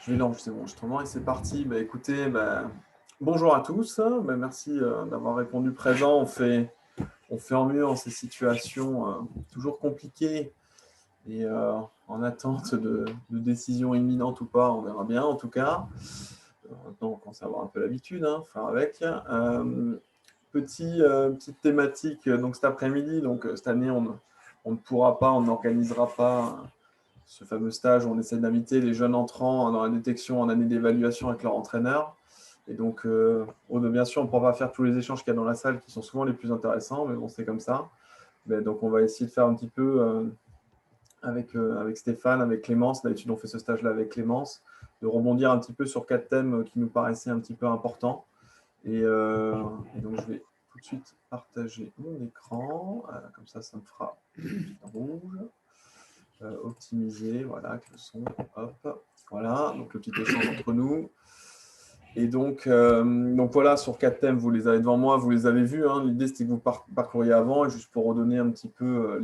Je vais lancer mon enregistrement et c'est parti. Écoutez, bonjour à tous. Merci d'avoir répondu présent. On fait en mieux en ces situations toujours compliquées et en attente de décisions imminentes ou pas. On verra bien en tout cas. Maintenant, on commence à avoir un peu l'habitude, faire avec. Petite thématique donc cet après-midi. Donc cette année, on ne pourra pas, on n'organisera pas ce fameux stage où on essaie d'inviter les jeunes entrants dans la détection en année d'évaluation avec leur entraîneur. Et donc, bien sûr, on ne pourra pas faire tous les échanges qu'il y a dans la salle qui sont souvent les plus intéressants, mais bon, c'est comme ça. Donc, on va essayer de faire un petit peu avec Stéphane, avec Clémence. D'habitude, on fait ce stage-là avec Clémence, de rebondir un petit peu sur 4 thèmes qui nous paraissaient un petit peu importants. Et donc, je vais tout de suite partager mon écran. Comme ça me fera rouge. Optimiser, voilà, avec le son, hop, voilà, donc le petit échange entre nous. Et donc voilà, sur 4 thèmes, vous les avez devant moi, vous les avez vus, l'idée c'était que vous parcouriez avant, et juste pour redonner un petit peu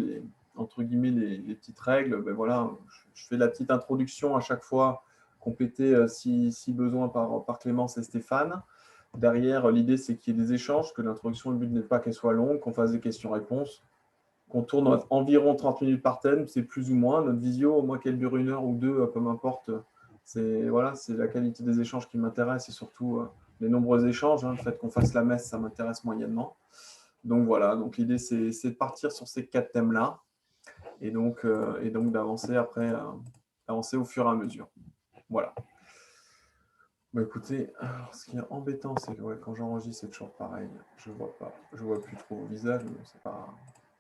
entre guillemets, les petites règles, voilà, je fais la petite introduction à chaque fois, complétée si besoin par Clémence et Stéphane. Derrière, l'idée c'est qu'il y ait des échanges, que l'introduction, le but n'est pas qu'elle soit longue, qu'on fasse des questions-réponses, qu'on tourne environ 30 minutes par thème, c'est plus ou moins. Notre visio, moi qu'elle dure 1 heure ou 2, peu m'importe. C'est la qualité des échanges qui m'intéresse et surtout les nombreux échanges. Le fait qu'on fasse la messe, ça m'intéresse moyennement. Donc voilà, donc l'idée c'est de partir sur ces 4 thèmes-là et donc d'avancer après, avancer au fur et à mesure. Voilà. Écoutez, alors, ce qui est embêtant, c'est que quand j'enregistre, c'est toujours pareil. Je vois plus trop vos visages, mais c'est pas,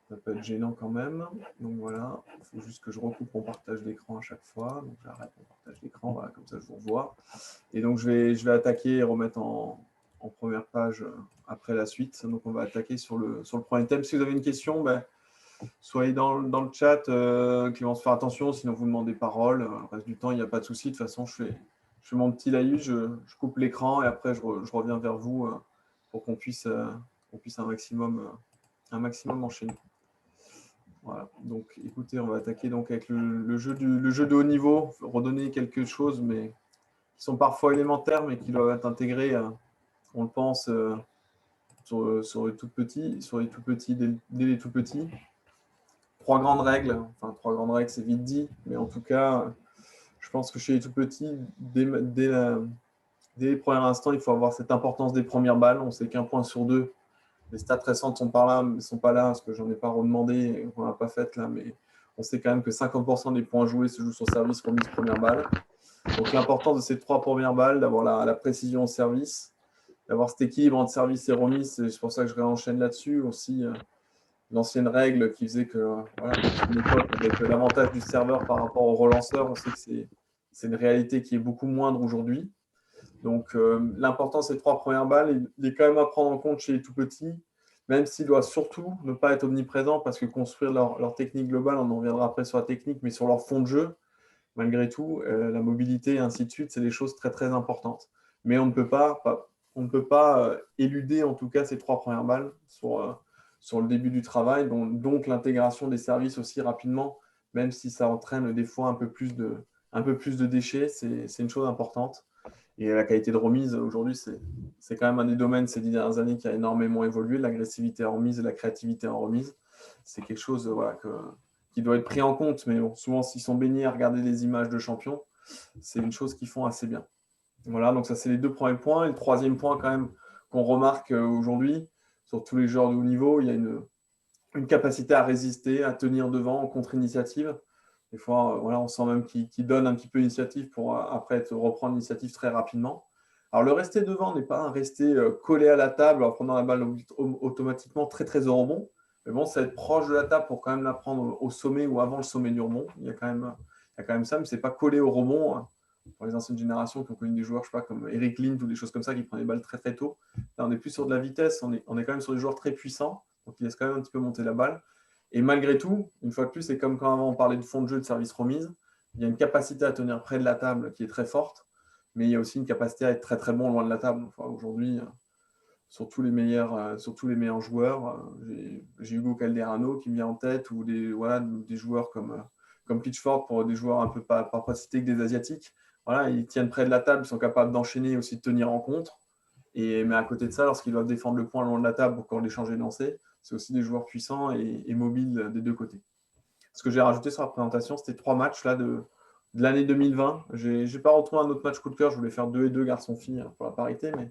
ça peut être gênant quand même. Donc voilà, il faut juste que je recoupe mon partage d'écran à chaque fois. Donc j'arrête mon partage d'écran, voilà, comme ça je vous revois. Et donc je vais attaquer et remettre en première page après la suite. Donc on va attaquer sur le premier thème. Si vous avez une question, soyez dans le chat. Clémence, faire attention, sinon vous demandez parole. Le reste du temps, il n'y a pas de souci. De toute façon, je fais mon petit laïus, je coupe l'écran et après je reviens vers vous pour qu'on puisse un maximum enchaîner. Voilà. Donc, écoutez, on va attaquer donc avec le jeu de haut niveau, redonner quelque chose, mais qui sont parfois élémentaires, mais qui doivent être intégrés, on le pense, sur les tout petits, dès les tout petits. 3 grandes règles, c'est vite dit, mais en tout cas, je pense que chez les tout petits, dès les premiers instants, il faut avoir cette importance des premières balles. On sait qu'1 point sur 2. Les stats récentes ne sont pas là, parce que j'en ai pas redemandé, on n'a pas fait là, mais on sait quand même que 50% des points joués se jouent sur service, remise, première balle. Donc l'importance de ces 3 premières balles, d'avoir la précision au service, d'avoir cet équilibre entre service et remise, c'est pour ça que je réenchaîne là-dessus aussi. L'ancienne règle qui faisait que, voilà, à une époque, avec l'avantage du serveur par rapport au relanceur, on sait que c'est une réalité qui est beaucoup moindre aujourd'hui. Donc, l'importance des 3 premières balles, il est quand même à prendre en compte chez les tout petits, même s'il doit surtout ne pas être omniprésent, parce que construire leur technique globale, on en reviendra après sur la technique, mais sur leur fond de jeu, malgré tout, la mobilité et ainsi de suite, c'est des choses très très importantes. Mais on ne peut pas éluder en tout cas ces 3 premières balles sur le début du travail, donc l'intégration des services aussi rapidement, même si ça entraîne des fois un peu plus de déchets, c'est une chose importante. Et la qualité de remise, aujourd'hui, c'est quand même un des domaines ces 10 dernières années qui a énormément évolué, l'agressivité en remise et la créativité en remise. C'est quelque chose qui doit être pris en compte, mais bon, souvent, s'ils sont baignés à regarder des images de champions, c'est une chose qu'ils font assez bien. Voilà, donc ça, c'est les 2 premiers points. Et le troisième point, quand même, qu'on remarque aujourd'hui, sur tous les joueurs de haut niveau, il y a une capacité à résister, à tenir devant en contre-initiative. Des fois, voilà, on sent même qu'il donne un petit peu l'initiative pour après reprendre l'initiative très rapidement. Alors, le rester devant n'est pas un rester collé à la table en prenant la balle automatiquement très, très au rebond. Mais bon, c'est être proche de la table pour quand même la prendre au sommet ou avant le sommet du rebond. Il y a quand même ça, mais ce n'est pas collé au rebond. Pour les anciennes générations qui ont connu des joueurs, je sais pas, comme Eric Lind ou des choses comme ça, qui prenaient les balles très, très tôt. Là, on n'est plus sur de la vitesse, on est quand même sur des joueurs très puissants. Donc, il laisse quand même un petit peu monter la balle. Et malgré tout, une fois de plus, c'est comme quand avant on parlait de fond de jeu de service remise, il y a une capacité à tenir près de la table qui est très forte, mais il y a aussi une capacité à être très très bon loin de la table. Enfin, aujourd'hui, sur tous les meilleurs joueurs, j'ai Hugo Calderano qui me vient en tête, ou des joueurs comme Pitchford, pour des joueurs un peu pas citer que des Asiatiques. voilà, ils tiennent près de la table, ils sont capables d'enchaîner et aussi de tenir en contre. Mais à côté de ça, lorsqu'ils doivent défendre le point le long de la table pour l'échanger de lancer, c'est aussi des joueurs puissants et mobiles des deux côtés. Ce que j'ai rajouté sur la présentation, c'était 3 matchs là, de l'année 2020. Je n'ai pas retrouvé un autre match coup de cœur. Je voulais faire 2 et 2 garçons-filles pour la parité, mais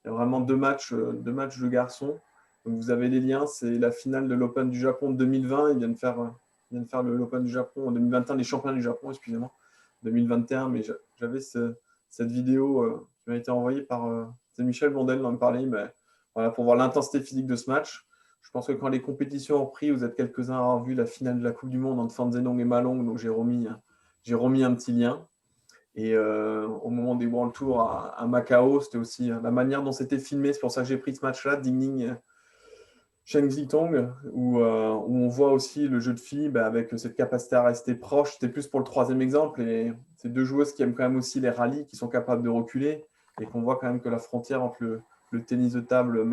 il y a vraiment 2 matchs de garçons. Donc vous avez les liens. C'est la finale de l'Open du Japon de 2020. Ils viennent faire l'Open du Japon en 2021, les championnats du Japon, excusez-moi, 2021. Mais j'avais cette vidéo qui m'a été envoyée par c'est Michel Blondel d'en me parler. Mais, voilà, pour voir l'intensité physique de ce match. Je pense que quand les compétitions ont repris, vous êtes quelques-uns à avoir vu la finale de la Coupe du Monde entre Fanzenong et Malong, donc j'ai remis un petit lien. Et au moment des World Tour à Macao, c'était aussi la manière dont c'était filmé. C'est pour ça que j'ai pris ce match-là, Dingning Shen Zitong, où on voit aussi le jeu de filles avec cette capacité à rester proche. C'était plus pour le troisième exemple. Et c'est 2 joueuses qui aiment quand même aussi les rallyes, qui sont capables de reculer, et qu'on voit quand même que la frontière entre le tennis de table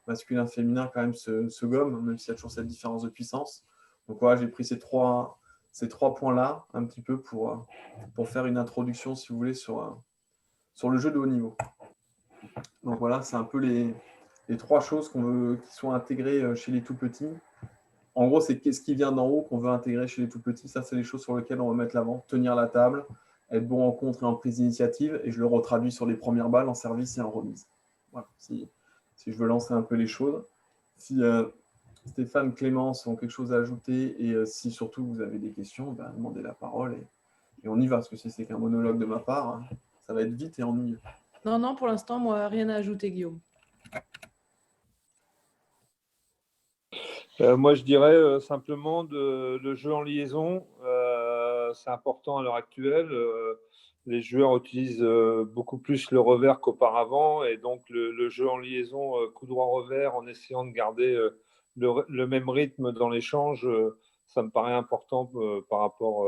masculin-féminin quand même se gomme, même s'il y a toujours cette différence de puissance. Donc voilà, j'ai pris ces trois points-là un petit peu pour faire une introduction, si vous voulez, sur le jeu de haut niveau. Donc voilà, c'est un peu les 3 choses qu'on veut qui sont intégrées chez les tout petits. En gros, c'est ce qui vient d'en haut qu'on veut intégrer chez les tout petits. Ça, c'est les choses sur lesquelles on va mettre l'avant. Tenir la table, être bon en contre et en prise d'initiative. Et je le retraduis sur les premières balles, en service et en remise. Voilà, si je veux lancer un peu les choses. Si Stéphane, Clémence ont quelque chose à ajouter et si surtout vous avez des questions, demandez la parole et on y va. Parce que si c'est qu'un monologue de ma part, ça va être vite et ennuyeux. Non, pour l'instant, moi, rien à ajouter, Guillaume. Moi, je dirais simplement le jeu en liaison, c'est important à l'heure actuelle. Les joueurs utilisent beaucoup plus le revers qu'auparavant, et donc le jeu en liaison coup droit-revers, en essayant de garder le même rythme dans l'échange, ça me paraît important par rapport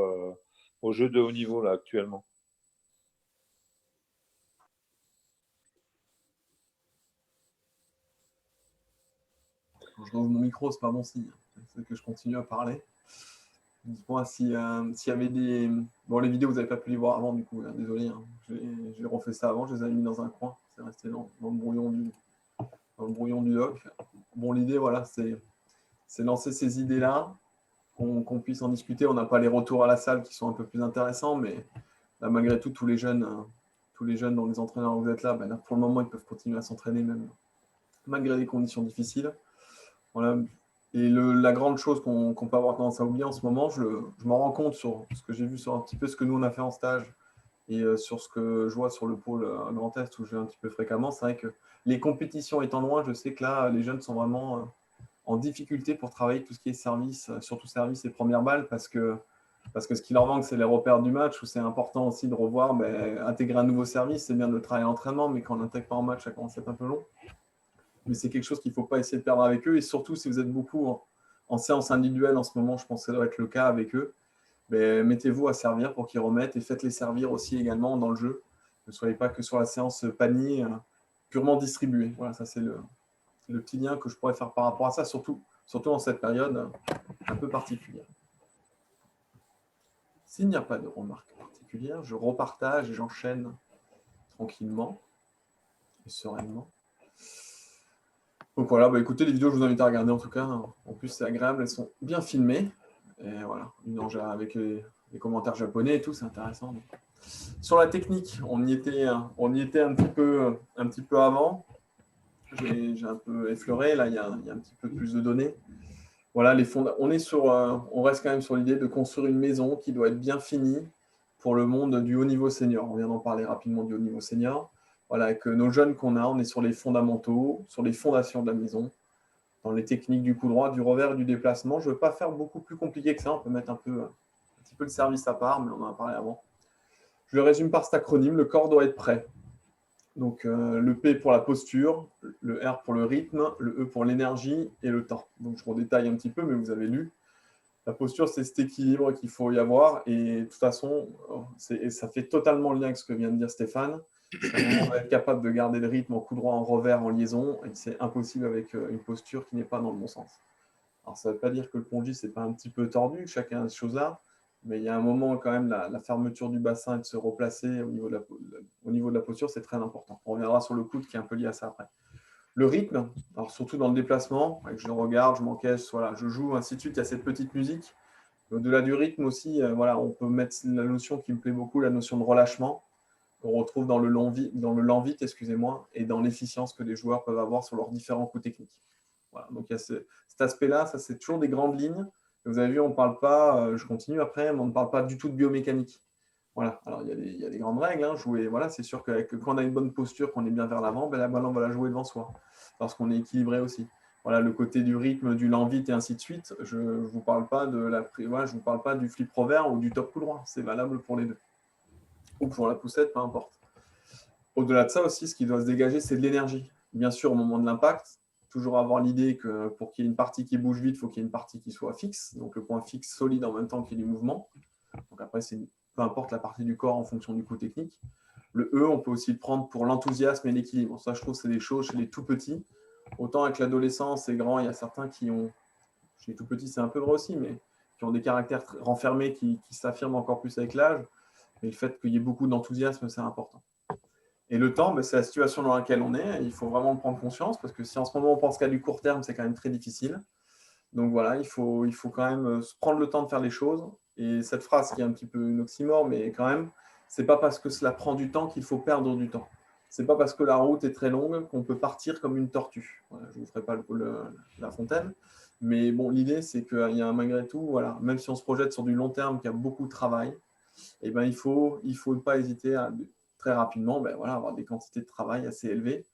au jeu de haut niveau là actuellement. Quand je rouvre mon micro, c'est pas bon signe. C'est que je continue à parler. Dites-moi s'il y avait des. Bon, les vidéos, vous n'avez pas pu les voir avant, du coup, désolé. J'ai refait ça avant, je les avais mis dans un coin. C'est resté dans le brouillon du doc. Bon, l'idée, voilà, c'est lancer ces idées-là, qu'on puisse en discuter. On n'a pas les retours à la salle qui sont un peu plus intéressants, mais là, malgré tout, tous les jeunes dont les entraîneurs vous êtes là, là, pour le moment, ils peuvent continuer à s'entraîner, même malgré des conditions difficiles. Voilà. Et la grande chose qu'on peut avoir tendance à oublier en ce moment, je m'en rends compte sur ce que j'ai vu, sur un petit peu ce que nous on a fait en stage et sur ce que je vois sur le pôle Grand Est où je vais un petit peu fréquemment, c'est vrai que les compétitions étant loin, je sais que là, les jeunes sont vraiment en difficulté pour travailler tout ce qui est service, surtout service et première balle, parce que ce qui leur manque, c'est les repères du match, où c'est important aussi de revoir, intégrer un nouveau service, c'est bien de le travailler à l'entraînement, mais quand on n'intègre pas en match, ça commence à être un peu long. Mais c'est quelque chose qu'il ne faut pas essayer de perdre avec eux. Et surtout, si vous êtes beaucoup en séance individuelle en ce moment, je pense que ça doit être le cas avec eux, mettez-vous à servir pour qu'ils remettent et faites-les servir aussi également dans le jeu. Ne soyez pas que sur la séance panier purement distribuée. Voilà, ça c'est le petit lien que je pourrais faire par rapport à ça, surtout en cette période un peu particulière. S'il n'y a pas de remarques particulières, je repartage et j'enchaîne tranquillement et sereinement. Donc voilà, écoutez, les vidéos, je vous invite à regarder en tout cas. En plus, c'est agréable, elles sont bien filmées. Et voilà, avec les commentaires japonais et tout, c'est intéressant. Donc. Sur la technique, on y était un petit peu avant. J'ai un peu effleuré, là, il y a un petit peu plus de données. Voilà, on reste quand même sur l'idée de construire une maison qui doit être bien finie pour le monde du haut niveau senior. On vient d'en parler rapidement du haut niveau senior. Voilà, avec nos jeunes qu'on a, on est sur les fondamentaux, sur les fondations de la maison, dans les techniques du coup droit, du revers et du déplacement. Je ne veux pas faire beaucoup plus compliqué que ça. On peut mettre un petit peu le service à part, mais on en a parlé avant. Je le résume par cet acronyme. Le corps doit être prêt. Donc, le P pour la posture, le R pour le rythme, le E pour l'énergie et le temps. Donc, je redétaille un petit peu, mais vous avez lu. La posture, c'est cet équilibre qu'il faut y avoir. Et de toute façon, ça fait totalement le lien avec ce que vient de dire Stéphane. On va être capable de garder le rythme en coup droit, en revers, en liaison. Et c'est impossible avec une posture qui n'est pas dans le bon sens. Alors, ça ne veut pas dire que le pongi, ce n'est pas un petit peu tordu, chacun a ces choses-là. Mais il y a un moment quand même, la fermeture du bassin et de se replacer au niveau de la posture, c'est très important. On reviendra sur le coude qui est un peu lié à ça après. Le rythme, alors surtout dans le déplacement, je le regarde, je m'encaisse, voilà, je joue, ainsi de suite, il y a cette petite musique. Au-delà du rythme aussi, voilà, on peut mettre la notion qui me plaît beaucoup, la notion de relâchement, qu'on retrouve dans le lent vite, excusez-moi, et dans l'efficience que les joueurs peuvent avoir sur leurs différents coups techniques. Voilà, donc il y a cet aspect-là, ça c'est toujours des grandes lignes. Et vous avez vu, on ne parle pas, je continue après, mais on ne parle pas du tout de biomécanique. Voilà, alors il y a des grandes règles, hein, jouer, voilà, c'est sûr que quand on a une bonne posture, qu'on est bien vers l'avant, ben la balle, on va la jouer devant soi, lorsqu'on est équilibré aussi. Voilà, le côté du rythme, du lent vite et ainsi de suite, je ne vous parle pas je vous parle pas du flip revers ou du top coup droit, c'est valable pour les deux. Ou pour la poussette, peu importe. Au-delà de ça aussi, ce qui doit se dégager, c'est de l'énergie. Bien sûr, au moment de l'impact, toujours avoir l'idée que pour qu'il y ait une partie qui bouge vite, il faut qu'il y ait une partie qui soit fixe. Donc le point fixe solide en même temps qu'il y ait du mouvement. Donc après, peu importe la partie du corps en fonction du coup technique. Le E, on peut aussi le prendre pour l'enthousiasme et l'équilibre. Ça, je trouve, c'est des choses chez les tout petits. Autant avec l'adolescence et grand, il y a certains qui ont, chez les tout petits, c'est un peu vrai aussi, mais qui ont des caractères renfermés qui s'affirment encore plus avec l'âge. Mais le fait qu'il y ait beaucoup d'enthousiasme, c'est important. Et le temps, c'est la situation dans laquelle on est. Il faut vraiment prendre conscience parce que si en ce moment on pense qu'à du court terme, c'est quand même très difficile. Donc voilà, il faut quand même se prendre le temps de faire les choses. Et cette phrase qui est un petit peu une oxymore, mais quand même, c'est pas parce que cela prend du temps qu'il faut perdre du temps. C'est pas parce que la route est très longue qu'on peut partir comme une tortue. Voilà, je ne vous ferai pas la fontaine. Mais bon, l'idée, c'est qu'il y a malgré tout, voilà, même si on se projette sur du long terme, qu'il y a beaucoup de travail, eh ben, il faut pas hésiter à très rapidement voilà, avoir des quantités de travail assez élevées.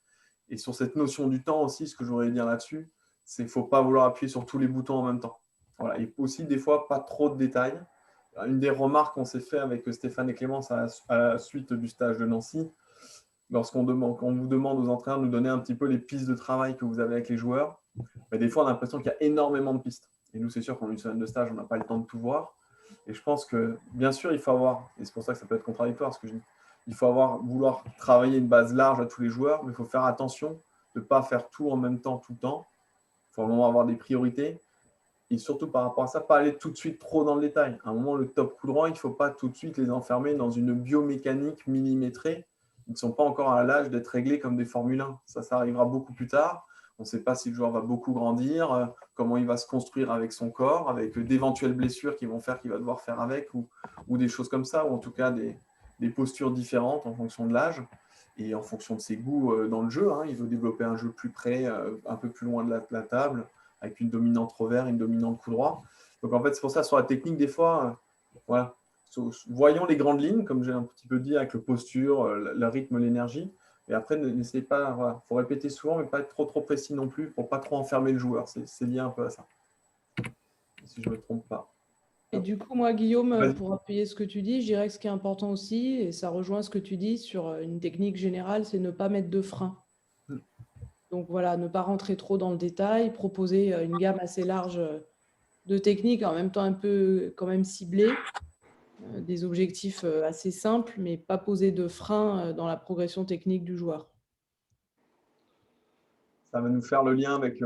Et sur cette notion du temps aussi, ce que je voudrais dire là-dessus, c'est qu'il ne faut pas vouloir appuyer sur tous les boutons en même temps. Voilà. Et aussi, des fois, pas trop de détails. Une des remarques qu'on s'est fait avec Stéphane et Clémence à la suite du stage de Nancy, lorsqu'on vous demande aux entraîneurs de nous donner un petit peu les pistes de travail que vous avez avec les joueurs, des fois, on a l'impression qu'il y a énormément de pistes. Et nous, c'est sûr qu'en une semaine de stage, on n'a pas le temps de tout voir. Et je pense que, bien sûr, il faut avoir, et c'est pour ça que ça peut être contradictoire, ce que je dis, il faut vouloir travailler une base large à tous les joueurs, mais il faut faire attention de ne pas faire tout en même temps, tout le temps. Il faut vraiment avoir des priorités. Et surtout par rapport à ça, pas aller tout de suite trop dans le détail. À un moment, le top coup droit, il ne faut pas tout de suite les enfermer dans une biomécanique millimétrée. Ils ne sont pas encore à l'âge d'être réglés comme des Formule 1. Ça arrivera beaucoup plus tard. On ne sait pas si le joueur va beaucoup grandir, comment il va se construire avec son corps, avec d'éventuelles blessures qui vont faire qu'il va devoir faire avec, ou des choses comme ça, ou en tout cas des postures différentes en fonction de l'âge et en fonction de ses goûts dans le jeu. Il veut développer un jeu plus près, un peu plus loin de la table, avec une dominante revers, une dominante coup droit. Donc en fait, c'est pour ça, sur la technique, des fois, voilà, voyons les grandes lignes, comme j'ai un petit peu dit, avec le posture, le rythme, l'énergie. Et après, n'essayez pas, voilà, faut répéter souvent, mais pas être trop précis non plus pour pas trop enfermer le joueur. C'est lié un peu à ça, si je ne me trompe pas. Et du coup, moi, Guillaume, Vas-y. pour appuyer ce que tu dis, je dirais que ce qui est important aussi, et ça rejoint ce que tu dis sur une technique générale, c'est ne pas mettre de frein. Donc voilà, ne pas rentrer trop dans le détail, proposer une gamme assez large de techniques, en même temps un peu quand même ciblées, des objectifs assez simples, mais pas poser de frein dans la progression technique du joueur. Ça va nous faire le lien avec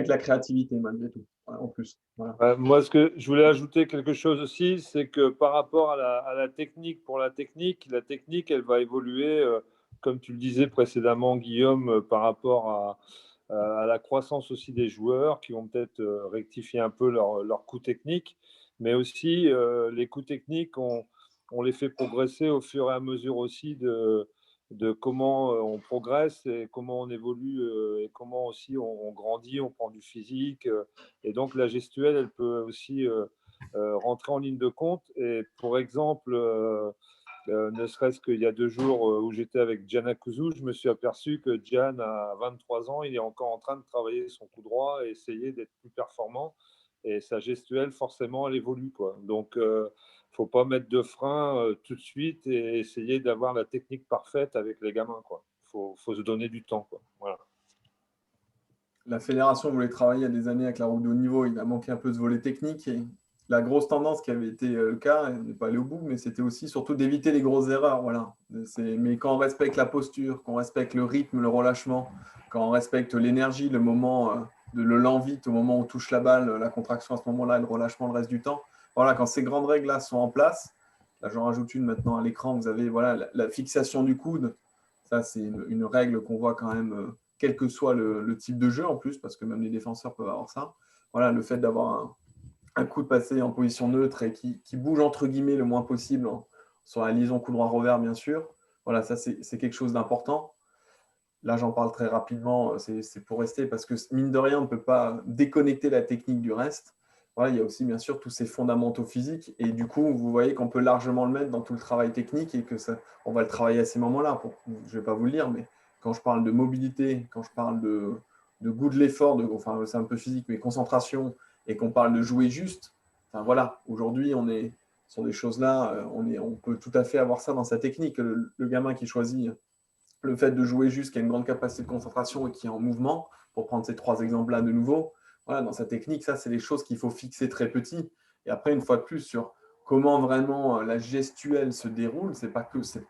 la créativité, malgré tout, en plus. Voilà. Moi, ce que je voulais ajouter quelque chose aussi, c'est que par rapport à la technique, pour la technique, elle va évoluer, comme tu le disais précédemment, Guillaume, par rapport à la croissance aussi des joueurs qui vont peut-être rectifier un peu leur coût technique, mais aussi les coûts techniques, on les fait progresser au fur et à mesure aussi de comment on progresse et comment on évolue et comment aussi on grandit, on prend du physique. Et donc, la gestuelle, elle peut aussi rentrer en ligne de compte. Et pour exemple, ne serait-ce qu'il y a 2 jours où j'étais avec Gianna Kuzu, je me suis aperçu que Gian, à 23 ans, il est encore en train de travailler son coup droit et essayer d'être plus performant. Et sa gestuelle, forcément, elle évolue, quoi. Donc, faut pas mettre de frein tout de suite et essayer d'avoir la technique parfaite avec les gamins, quoi. Faut se donner du temps, quoi. Voilà. La fédération voulait travailler il y a des années avec la roue de haut niveau. Il a manqué un peu ce volet technique. Et la grosse tendance qui avait été le cas, on n'est pas allé au bout, mais c'était aussi surtout d'éviter les grosses erreurs. Voilà. Mais quand on respecte la posture, quand on respecte le rythme, le relâchement, quand on respecte l'énergie, le moment de le lent vite, au moment où on touche la balle, la contraction à ce moment-là, le relâchement le reste du temps, voilà, quand ces grandes règles-là sont en place, là j'en rajoute une maintenant à l'écran, vous avez voilà, la fixation du coude. Ça, c'est une règle qu'on voit quand même, quel que soit le type de jeu en plus, parce que même les défenseurs peuvent avoir ça. Voilà, le fait d'avoir un coude passé en position neutre et qui bouge entre guillemets le moins possible sur la liaison coude droit-revers, bien sûr. Voilà, ça, c'est quelque chose d'important. Là, j'en parle très rapidement, c'est pour rester, parce que mine de rien, on ne peut pas déconnecter la technique du reste. Voilà, il y a aussi, bien sûr, tous ces fondamentaux physiques. Et du coup, vous voyez qu'on peut largement le mettre dans tout le travail technique et que ça, on va le travailler à ces moments-là. Je ne vais pas vous le dire, mais quand je parle de mobilité, quand je parle de goût de l'effort, enfin, c'est un peu physique, mais concentration, et qu'on parle de jouer juste, enfin voilà, aujourd'hui, on est sur des choses-là, on peut tout à fait avoir ça dans sa technique. Le gamin qui choisit le fait de jouer juste, qui a une grande capacité de concentration et qui est en mouvement, pour prendre ces 3 exemples-là de nouveau, voilà, dans sa technique, ça, c'est les choses qu'il faut fixer très petit. Et après, une fois de plus, sur comment vraiment la gestuelle se déroule, c'est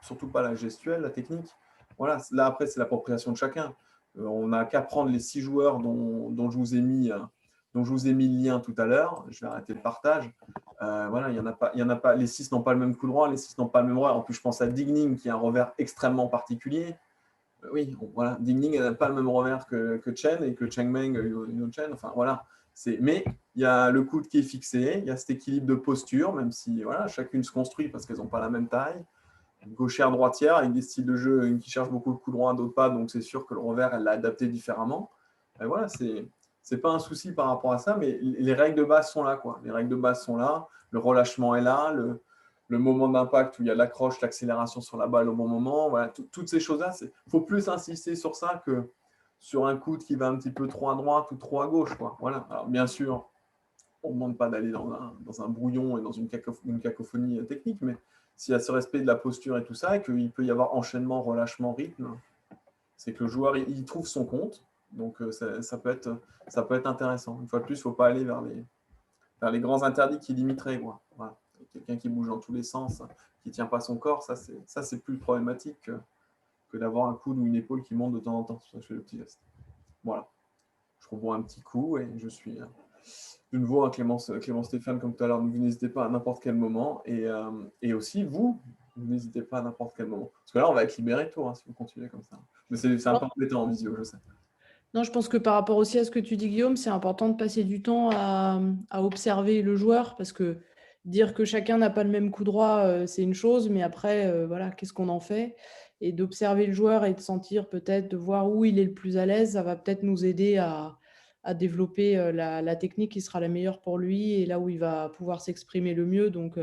surtout pas la gestuelle, la technique. Voilà, là, après, c'est l'appropriation de chacun. On n'a qu'à prendre les 6 joueurs dont je vous ai mis le lien tout à l'heure. Je vais arrêter le partage. Voilà, il y en a pas, les 6 n'ont pas le même coup droit, les 6 n'ont pas le même revers. En plus, je pense à Digning qui a un revers extrêmement particulier. Oui, voilà, Digning n'a pas le même revers que Chen et que Cheng Meng, une autre Chen. Enfin, voilà. Mais il y a le coude qui est fixé, il y a cet équilibre de posture, même si voilà, chacune se construit parce qu'elles n'ont pas la même taille. Gauchère, droitière, avec des styles de jeu, une qui cherche beaucoup le coup droit, d'autres pas, donc c'est sûr que le revers, elle l'a adapté différemment. Et voilà, c'est pas un souci par rapport à ça, mais les règles de base sont là, quoi. Les règles de base sont là, le relâchement est là, le moment d'impact où il y a l'accroche, l'accélération sur la balle au bon moment, voilà, toutes ces choses-là, il faut plus insister sur ça que sur un coude qui va un petit peu trop à droite ou trop à gauche, quoi. Voilà. Alors, bien sûr, on ne demande pas d'aller dans un brouillon et dans une cacophonie technique, mais s'il y a ce respect de la posture et tout ça, et qu'il peut y avoir enchaînement, relâchement, rythme, c'est que le joueur il trouve son compte. Donc ça peut être intéressant. Une fois de plus, il ne faut pas aller vers les grands interdits qui limiteraient, quoi. Voilà. Quelqu'un qui bouge dans tous les sens, qui ne tient pas son corps, ça c'est plus problématique que d'avoir un coude ou une épaule qui monte de temps en temps. C'est pour ça que je fais le petit geste. Voilà. Je rebois un petit coup et je suis de nouveau à Clément Stéphane, comme tout à l'heure. Vous n'hésitez pas à n'importe quel moment. Et aussi, vous n'hésitez pas à n'importe quel moment. Parce que là, on va être libéré tôt, si vous continuez comme ça. Mais c'est un peu embêtant en visio, je sais. Non, je pense que par rapport aussi à ce que tu dis, Guillaume, c'est important de passer du temps à observer le joueur, parce que dire que chacun n'a pas le même coup droit, c'est une chose, mais après, voilà, qu'est-ce qu'on en fait? Et d'observer le joueur et de sentir peut-être, de voir où il est le plus à l'aise, ça va peut-être nous aider à développer la technique qui sera la meilleure pour lui et là où il va pouvoir s'exprimer le mieux. Donc,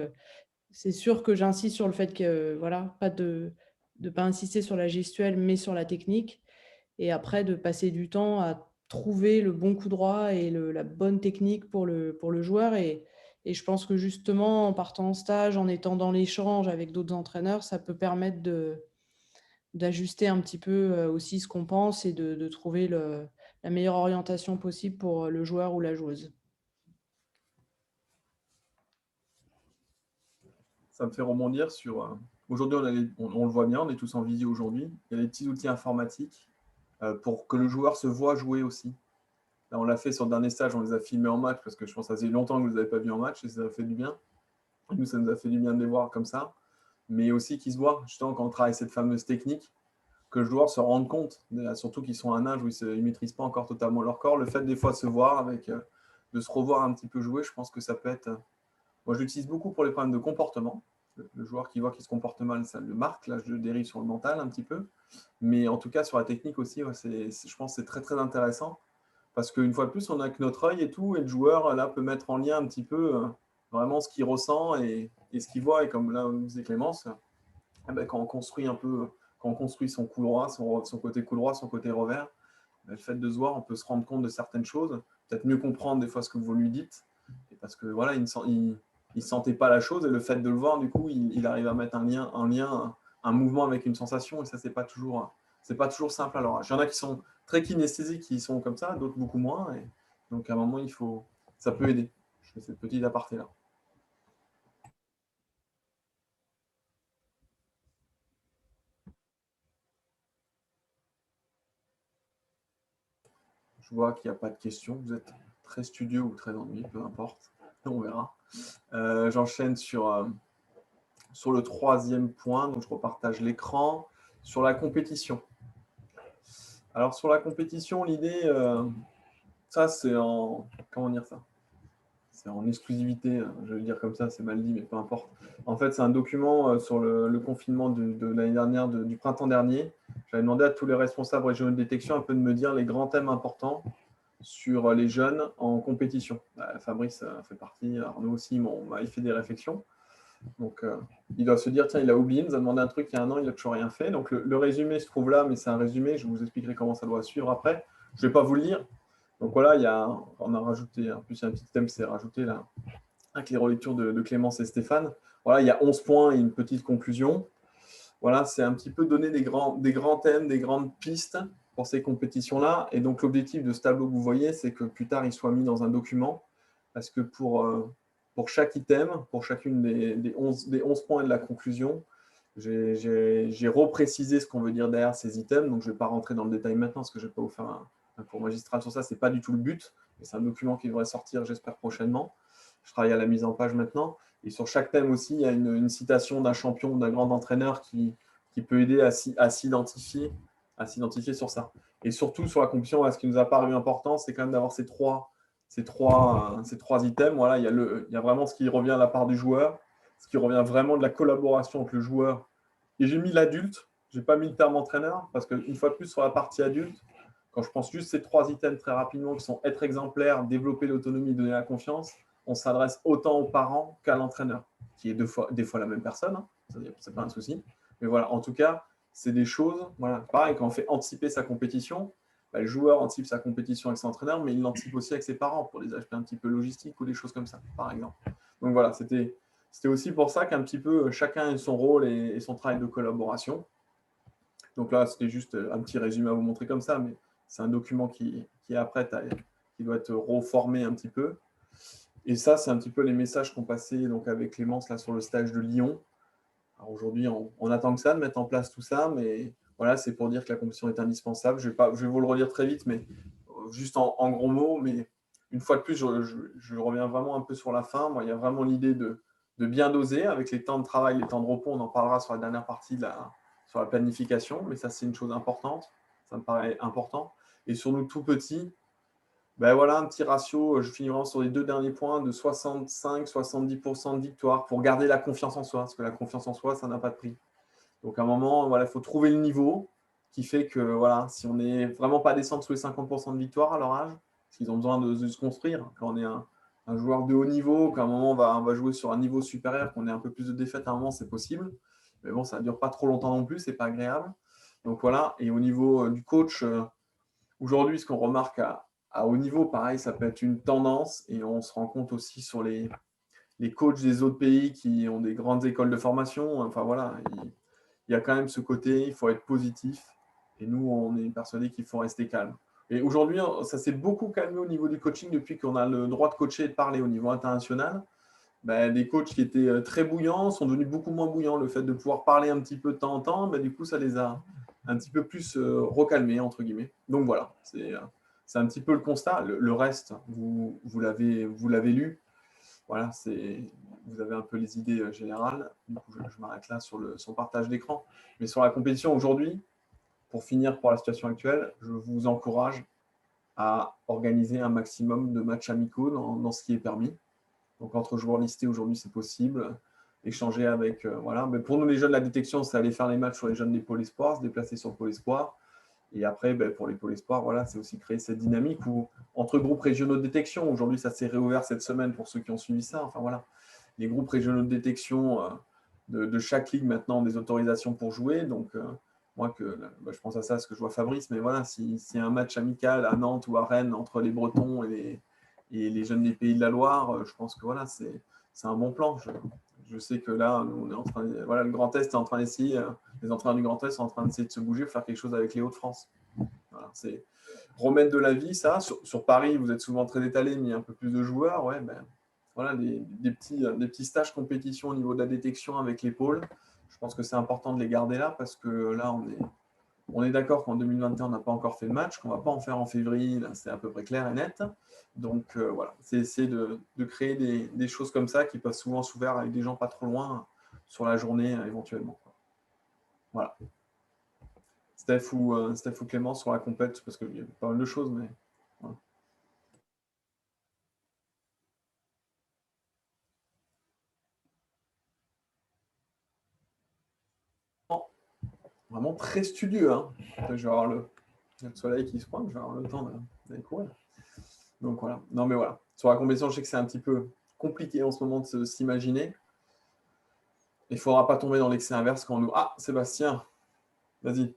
c'est sûr que j'insiste sur le fait que, voilà, pas de pas insister sur la gestuelle, mais sur la technique. Et après, de passer du temps à trouver le bon coup droit et la bonne technique pour le joueur. Et je pense que justement, en partant en stage, en étant dans l'échange avec d'autres entraîneurs, ça peut permettre d'ajuster un petit peu aussi ce qu'on pense et de trouver la meilleure orientation possible pour le joueur ou la joueuse. Ça me fait rebondir sur. Aujourd'hui, on le voit bien, on est tous en visio aujourd'hui. Il y a des petits outils informatiques pour que le joueur se voit jouer aussi. Là, on l'a fait sur le dernier stage, on les a filmés en match parce que je pense que ça faisait longtemps que vous ne les avez pas vus en match et ça a fait du bien. Nous, ça nous a fait du bien de les voir comme ça. Mais aussi qu'ils se voient, justement, quand on travaille cette fameuse technique, que le joueur se rende compte, surtout qu'ils sont à un âge où ils ne maîtrisent pas encore totalement leur corps. Le fait des fois de se voir, de se revoir un petit peu jouer, je pense que ça peut être. Moi, je l'utilise beaucoup pour les problèmes de comportement. Le joueur qui voit qu'il se comporte mal, ça le marque. Là, je dérive sur le mental un petit peu. Mais en tout cas, sur la technique aussi, ouais, je pense que c'est très, très intéressant. Parce qu'une fois de plus, on n'a que notre œil et tout, et le joueur là peut mettre en lien un petit peu vraiment ce qu'il ressent et ce qu'il voit. Et comme là, nous disait Clémence, quand on construit un peu, quand on construit son coup droit, son côté coup droit, son côté revers, le fait de se voir, on peut se rendre compte de certaines choses, peut-être mieux comprendre des fois ce que vous lui dites, et parce que voilà, il ne sentait pas la chose, et le fait de le voir, du coup, il arrive à mettre un mouvement avec une sensation, et ça, c'est pas toujours simple. Alors, il y en a qui sont très kinesthésiques, qui sont comme ça, d'autres beaucoup moins, et donc à un moment, ça peut aider. Je fais cette petite aparté là. Je vois qu'il n'y a pas de questions. Vous êtes très studieux ou très ennuyé, peu importe. On verra. J'enchaîne sur le troisième point, donc je repartage l'écran, sur la compétition. Alors sur la compétition, l'idée, ça c'est en, comment dire ça? C'est en exclusivité, je vais le dire comme ça, c'est mal dit, mais peu importe. En fait, c'est un document sur le confinement de l'année dernière, du printemps dernier. J'avais demandé à tous les responsables régionaux de détection un peu de me dire les grands thèmes importants sur les jeunes en compétition. Fabrice fait partie, Arnaud aussi, il fait des réflexions. Donc, il doit se dire, tiens, il a oublié, il nous a demandé un truc il y a un an, il n'a toujours rien fait. Donc, le résumé se trouve là, mais c'est un résumé. Je vous expliquerai comment ça doit suivre après. Je ne vais pas vous le lire. Donc, voilà, on a rajouté, en plus, il y a un petit thème qui s'est rajouté là, avec les relectures de Clémence et Stéphane. Voilà, il y a 11 points et une petite conclusion. Voilà, c'est un petit peu donner des grands thèmes, des grandes pistes pour ces compétitions-là. Et donc, l'objectif de ce tableau que vous voyez, c'est que plus tard, il soit mis dans un document. Parce que pour chaque item, pour chacune des 11 points et de la conclusion, j'ai reprécisé ce qu'on veut dire derrière ces items. Donc, je ne vais pas rentrer dans le détail maintenant parce que je ne vais pas vous faire un cours magistral sur ça. Ce n'est pas du tout le but. C'est un document qui devrait sortir, j'espère, prochainement. Je travaille à la mise en page maintenant. Et sur chaque thème aussi, il y a une citation d'un champion, d'un grand entraîneur qui peut aider à s'identifier sur ça. Et surtout, sur la compétition, ce qui nous a paru important, c'est quand même d'avoir ces trois items. Voilà, il y a vraiment ce qui revient à la part du joueur, ce qui revient vraiment de la collaboration entre le joueur. Et j'ai mis l'adulte, je n'ai pas mis le terme entraîneur, parce qu'une fois de plus, sur la partie adulte, quand je pense juste ces 3 items très rapidement, qui sont être exemplaire, développer l'autonomie, donner la confiance, on s'adresse autant aux parents qu'à l'entraîneur, qui est des fois la même personne, hein. C'est pas un souci. Mais voilà, en tout cas, c'est des choses, voilà, pareil, quand on fait anticiper sa compétition, le joueur anticipe sa compétition avec son entraîneur, mais il l'anticipe aussi avec ses parents pour des aspects un petit peu logistiques ou des choses comme ça, par exemple. Donc voilà, c'était aussi pour ça qu'un petit peu chacun a son rôle et son travail de collaboration. Donc là, c'était juste un petit résumé à vous montrer comme ça, mais c'est un document qui est après, qui doit être reformé un petit peu. Et ça, c'est un petit peu les messages qu'on passait donc avec Clémence là, sur le stage de Lyon. Alors aujourd'hui, on attend que ça, de mettre en place tout ça, mais voilà, c'est pour dire que la compétition est indispensable. Je vais vous le redire très vite, mais juste en gros mots. Mais une fois de plus, je reviens vraiment un peu sur la fin. Moi, il y a vraiment l'idée de bien doser avec les temps de travail, les temps de repos. On en parlera sur la dernière partie sur la planification, mais ça, c'est une chose importante. Ça me paraît important. Et sur nous tout petits, ben voilà, un petit ratio, je finis vraiment sur les 2 derniers points, de 65-70% de victoire pour garder la confiance en soi, parce que la confiance en soi, ça n'a pas de prix. Donc à un moment, voilà, il faut trouver le niveau qui fait que voilà, si on n'est vraiment pas descendre sous les 50% de victoire à leur âge, parce qu'ils ont besoin de se construire, quand on est un joueur de haut niveau, qu'à un moment on va jouer sur un niveau supérieur, qu'on ait un peu plus de défaites à un moment, c'est possible. Mais bon, ça ne dure pas trop longtemps non plus, c'est pas agréable. Donc voilà, et au niveau du coach, aujourd'hui, ce qu'on remarque à haut niveau, pareil, ça peut être une tendance et on se rend compte aussi sur les coachs des autres pays qui ont des grandes écoles de formation. Enfin voilà, il y a quand même ce côté, il faut être positif et nous, on est persuadés qu'il faut rester calme. Et aujourd'hui, ça s'est beaucoup calmé au niveau du coaching depuis qu'on a le droit de coacher et de parler au niveau international. Ben, des coachs qui étaient très bouillants sont devenus beaucoup moins bouillants. Le fait de pouvoir parler un petit peu de temps en temps, ben, du coup, ça les a un petit peu plus recalmés, entre guillemets. Donc voilà, c'est un petit peu le constat. Le reste, vous l'avez lu. Voilà, vous avez un peu les idées générales. Du coup, je m'arrête là sur son partage d'écran. Mais sur la compétition aujourd'hui, pour finir pour la situation actuelle, je vous encourage à organiser un maximum de matchs amicaux dans ce qui est permis. Donc, entre joueurs listés, aujourd'hui, c'est possible. Échanger avec. Voilà. Mais pour nous, les jeunes de la détection, c'est aller faire les matchs sur les jeunes des pôles espoirs, se déplacer sur le pôle espoir. Et après, pour les pôles espoirs, voilà, c'est aussi créer cette dynamique où, entre groupes régionaux de détection, aujourd'hui, ça s'est réouvert cette semaine pour ceux qui ont suivi ça. Enfin, voilà. Les groupes régionaux de détection de chaque ligue maintenant ont des autorisations pour jouer. Donc, moi, je pense à ça parce que je vois Fabrice, mais voilà, s'il y a un match amical à Nantes ou à Rennes entre les Bretons et les jeunes des Pays de la Loire, je pense que voilà, c'est un bon plan. Je sais que là, on est en train voilà, le Grand Est est en train d'essayer, les entraîneurs du Grand Est sont en train d'essayer de se bouger, faire quelque chose avec les Hauts-de-France. Voilà, c'est remettre de la vie, ça. Sur Paris, vous êtes souvent très étalé, mais il y a un peu plus de joueurs. Ouais, voilà, des petits stages compétition au niveau de la détection avec les pôles. Je pense que c'est important de les garder là parce que là, On est d'accord qu'en 2021, on n'a pas encore fait de match, qu'on ne va pas en faire en février, c'est à peu près clair et net. Donc voilà, c'est essayer de créer des choses comme ça qui peuvent souvent s'ouvrir avec des gens pas trop loin sur la journée éventuellement. Voilà. Steph ou Clément sur la compète, parce qu'il y a pas mal de choses, mais voilà. Vraiment très studieux. Hein. Je vais avoir le soleil qui se pointe, je vais avoir le temps d'aller courir. Donc voilà. Non mais voilà. Sur la compétition, je sais que c'est un petit peu compliqué en ce moment de s'imaginer. Il ne faudra pas tomber dans l'excès inverse quand nous... Ah, Sébastien, vas-y.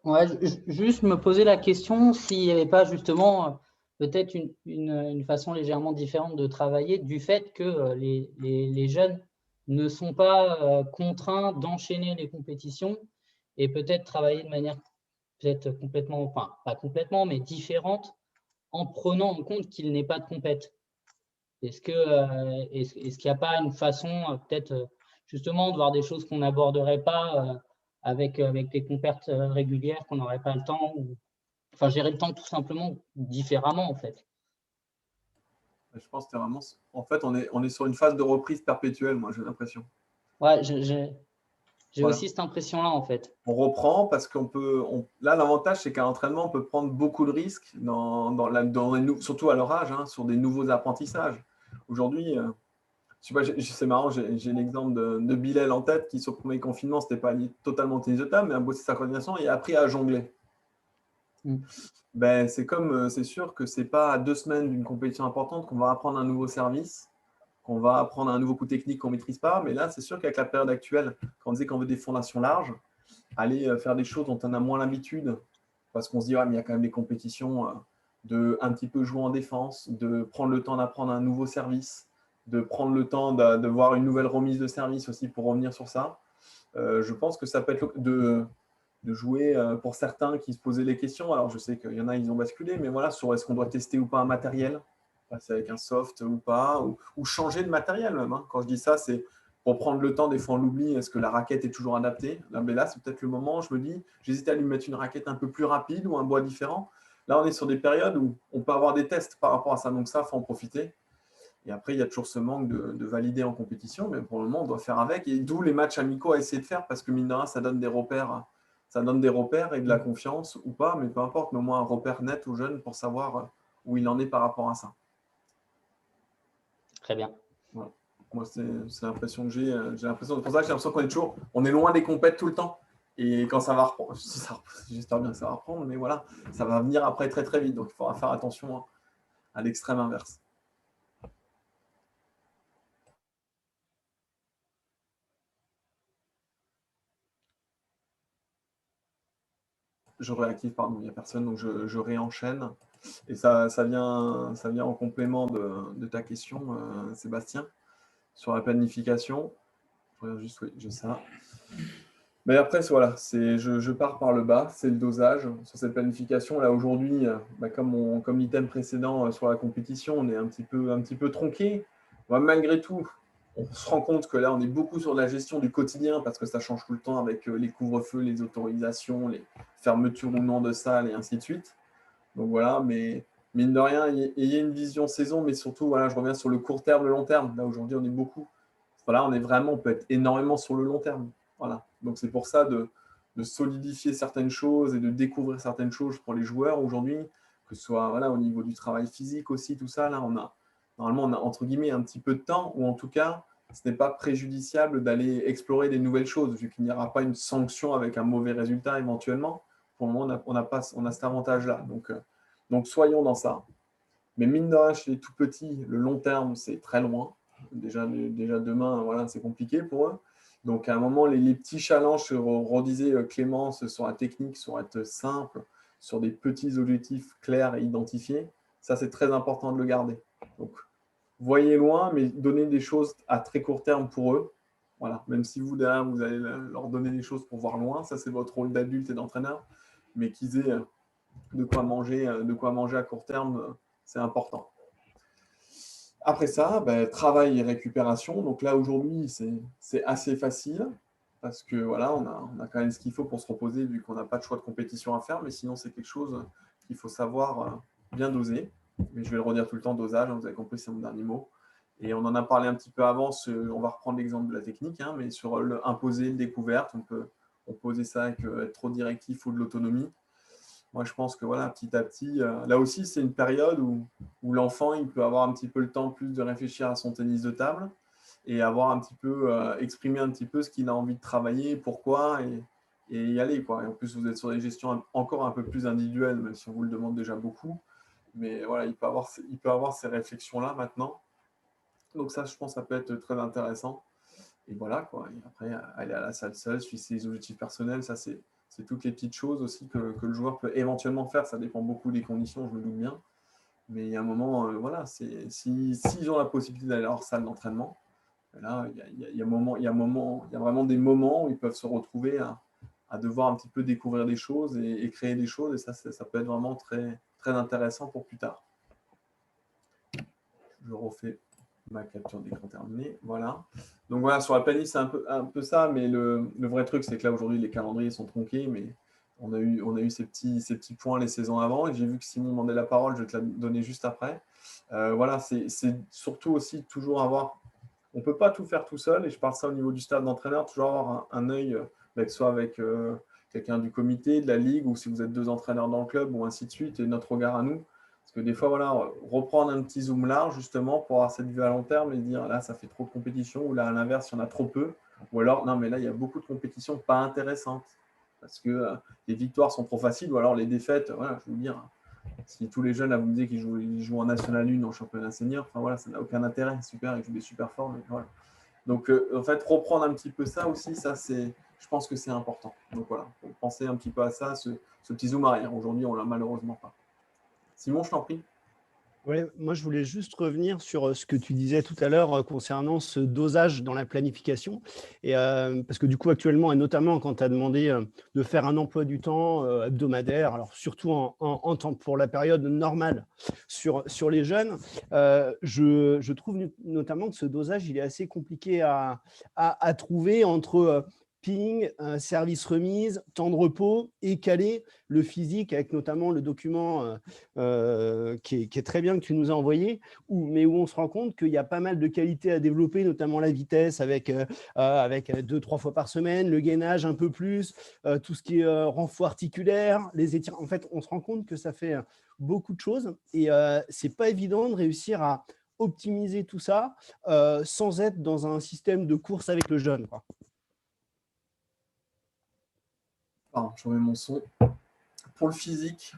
Ouais, juste me poser la question s'il n'y avait pas justement peut-être une façon légèrement différente de travailler du fait que les jeunes ne sont pas contraints d'enchaîner les compétitions et peut-être travailler de manière peut-être complètement, enfin pas complètement, mais différente en prenant en compte qu'il n'est pas de compète. Est-ce qu'il n'y a pas une façon peut-être justement de voir des choses qu'on n'aborderait pas avec des compètes régulières, qu'on n'aurait pas le temps, enfin gérer le temps tout simplement différemment en fait. Je pense que c'est vraiment... En fait, on est sur une phase de reprise perpétuelle, moi, j'ai l'impression. Ouais, j'ai Voilà. aussi cette impression-là en fait. On reprend parce qu'on peut... Là, l'avantage, c'est qu'à l'entraînement, on peut prendre beaucoup de risques, surtout à leur âge, hein, sur des nouveaux apprentissages. Aujourd'hui, c'est marrant, j'ai l'exemple de Bilal en tête qui, sur le premier confinement, c'était pas totalement tennis de table, mais a bossé sa coordination et a appris à jongler. Ben, c'est sûr que c'est pas à 2 semaines d'une compétition importante qu'on va apprendre un nouveau service, qu'on va apprendre un nouveau coup technique qu'on ne maîtrise pas. Mais là, c'est sûr qu'avec la période actuelle, quand on disait qu'on veut des fondations larges, aller faire des choses dont on a moins l'habitude, parce qu'on se dit, mais il y a quand même des compétitions de un petit peu jouer en défense, de prendre le temps d'apprendre un nouveau service, de prendre le temps de voir une nouvelle remise de service aussi pour revenir sur ça. Je pense que ça peut être de jouer pour certains qui se posaient les questions. Alors, je sais qu'il y en a, ils ont basculé, mais voilà, sur est-ce qu'on doit tester ou pas un matériel, passer avec un soft ou pas, ou changer de matériel même. Hein. Quand je dis ça, c'est pour prendre le temps. Des fois, on l'oublie. Est-ce que la raquette est toujours adaptée? Là, mais là, c'est peut-être le moment, je me dis, j'hésitais à lui mettre une raquette un peu plus rapide ou un bois différent. Là, on est sur des périodes où on peut avoir des tests par rapport à ça. Donc ça, il faut en profiter. Et après, il y a toujours ce manque de valider en compétition, mais pour le moment, on doit faire avec. Et d'où les matchs amicaux à essayer de faire, parce que mine de rien, ça donne des repères. Ça donne des repères et de la confiance ou pas, mais peu importe, mais au moins un repère net aux jeunes pour savoir où il en est par rapport à ça. Très bien. Voilà. Moi, c'est l'impression que j'ai. J'ai l'impression, c'est pour ça que j'ai l'impression on est loin des compètes tout le temps. Et quand ça va reprendre, j'espère bien que ça va reprendre, mais voilà, ça va venir après très très vite. Donc il faudra faire attention à l'extrême inverse. Je réactive, pardon, il n'y a personne, donc je réenchaîne. Et ça vient en complément de ta question, Sébastien, sur la planification. Je regarde juste, oui, j'ai ça. Mais après, voilà, je pars par le bas, c'est le dosage. Sur cette planification, là aujourd'hui, comme l'item précédent sur la compétition, on est un petit peu tronqué. Malgré tout, on se rend compte que là, on est beaucoup sur la gestion du quotidien parce que ça change tout le temps avec les couvre-feux, les autorisations, les fermetures ou non de salles et ainsi de suite. Donc voilà, mais mine de rien, il y a une vision saison, mais surtout, voilà, je reviens sur le court terme, le long terme. Là, aujourd'hui, on est beaucoup. Voilà, on peut être énormément sur le long terme. Voilà. Donc c'est pour ça de solidifier certaines choses et de découvrir certaines choses pour les joueurs aujourd'hui, que ce soit voilà, au niveau du travail physique aussi, tout ça. Là, normalement, on a entre guillemets un petit peu de temps, ou en tout cas, ce n'est pas préjudiciable d'aller explorer des nouvelles choses, vu qu'il n'y aura pas une sanction avec un mauvais résultat éventuellement. Pour le moment, on a cet avantage-là. Donc, soyons dans ça. Mais mine de rien, chez les tout petits, le long terme, c'est très loin. Déjà demain, voilà, c'est compliqué pour eux. Donc, à un moment, les petits challenges, redisait Clémence, sur la technique, sur être simple, sur des petits objectifs clairs et identifiés, ça, c'est très important de le garder. Donc, voyez loin, mais donnez des choses à très court terme pour eux. Voilà. Même si vous, derrière, vous allez leur donner des choses pour voir loin, ça, c'est votre rôle d'adulte et d'entraîneur, mais qu'ils aient de quoi manger à court terme, c'est important. Après ça, travail et récupération. Donc là, aujourd'hui, c'est assez facile parce que voilà, on a quand même ce qu'il faut pour se reposer vu qu'on n'a pas de choix de compétition à faire, mais sinon c'est quelque chose qu'il faut savoir bien doser. Mais je vais le redire tout le temps, dosage, hein, vous avez compris, c'est mon dernier mot. Et on en a parlé un petit peu avant, on va reprendre l'exemple de la technique, hein, mais sur imposer une découverte, on peut opposer ça avec être trop directif ou de l'autonomie. Moi, je pense que voilà, petit à petit, là aussi, c'est une période où l'enfant, il peut avoir un petit peu le temps plus de réfléchir à son tennis de table et avoir un petit peu, exprimer un petit peu ce qu'il a envie de travailler, pourquoi, et y aller, quoi. Et en plus, vous êtes sur des gestions encore un peu plus individuelles, même si on vous le demande déjà beaucoup. Mais voilà, il peut avoir ces réflexions-là maintenant. Donc ça, je pense, ça peut être très intéressant. Et voilà, quoi. Et après, aller à la salle seul, suivre ses objectifs personnels, ça, c'est toutes les petites choses aussi que le joueur peut éventuellement faire. Ça dépend beaucoup des conditions, je me doute bien. Mais il y a un moment, voilà, s'ils ont la possibilité d'aller à leur salle d'entraînement, là, il y a vraiment des moments où ils peuvent se retrouver à devoir un petit peu découvrir des choses et créer des choses. Et ça peut être vraiment très, très intéressant pour plus tard. Je refais ma capture d'écran terminée. Voilà. Donc voilà, sur la planif, c'est un peu ça, mais le vrai truc, c'est que là, aujourd'hui, les calendriers sont tronqués, mais on a eu ces petits points les saisons avant, et j'ai vu que Simon demandait la parole, je vais te la donner juste après. Voilà, c'est surtout aussi toujours avoir... On ne peut pas tout faire tout seul, et je parle ça au niveau du stade d'entraîneur, toujours avoir un œil, soit avec quelqu'un du comité, de la ligue, ou si vous êtes 2 entraîneurs dans le club, ou ainsi de suite, et notre regard à nous. Parce que des fois, voilà, reprendre un petit zoom large, justement, pour avoir cette vue à long terme et dire, là, ça fait trop de compétition, ou là, à l'inverse, il y en a trop peu. Ou alors, non, mais là, il y a beaucoup de compétitions pas intéressantes. Parce que les victoires sont trop faciles, ou alors les défaites, voilà, je veux dire, si tous les jeunes, là, vous me dites qu'ils jouent en National 1, en championnat senior, enfin voilà, ça n'a aucun intérêt. Super, ils jouent des super forts, mais voilà. Donc, en fait, reprendre un petit peu ça aussi, je pense que c'est important. Donc voilà, pensez un petit peu à ça, ce petit zoom arrière. Aujourd'hui, on l'a malheureusement pas. Simon, je t'en prie. Ouais, moi, je voulais juste revenir sur ce que tu disais tout à l'heure concernant ce dosage dans la planification. Et, parce que du coup, actuellement, et notamment quand tu as demandé de faire un emploi du temps hebdomadaire, alors surtout en temps pour la période normale sur les jeunes, je trouve notamment que ce dosage, il est assez compliqué à trouver entre ping, service remise, temps de repos et caler le physique avec notamment le document qui est très bien que tu nous as envoyé, mais où on se rend compte qu'il y a pas mal de qualités à développer, notamment la vitesse avec 2-3 fois par semaine, le gainage un peu plus, tout ce qui est renfort articulaire, les étirements. En fait, on se rend compte que ça fait beaucoup de choses et c'est pas évident de réussir à optimiser tout ça sans être dans un système de course avec le jeune, quoi. Pardon, je remets mon son. Pour le physique,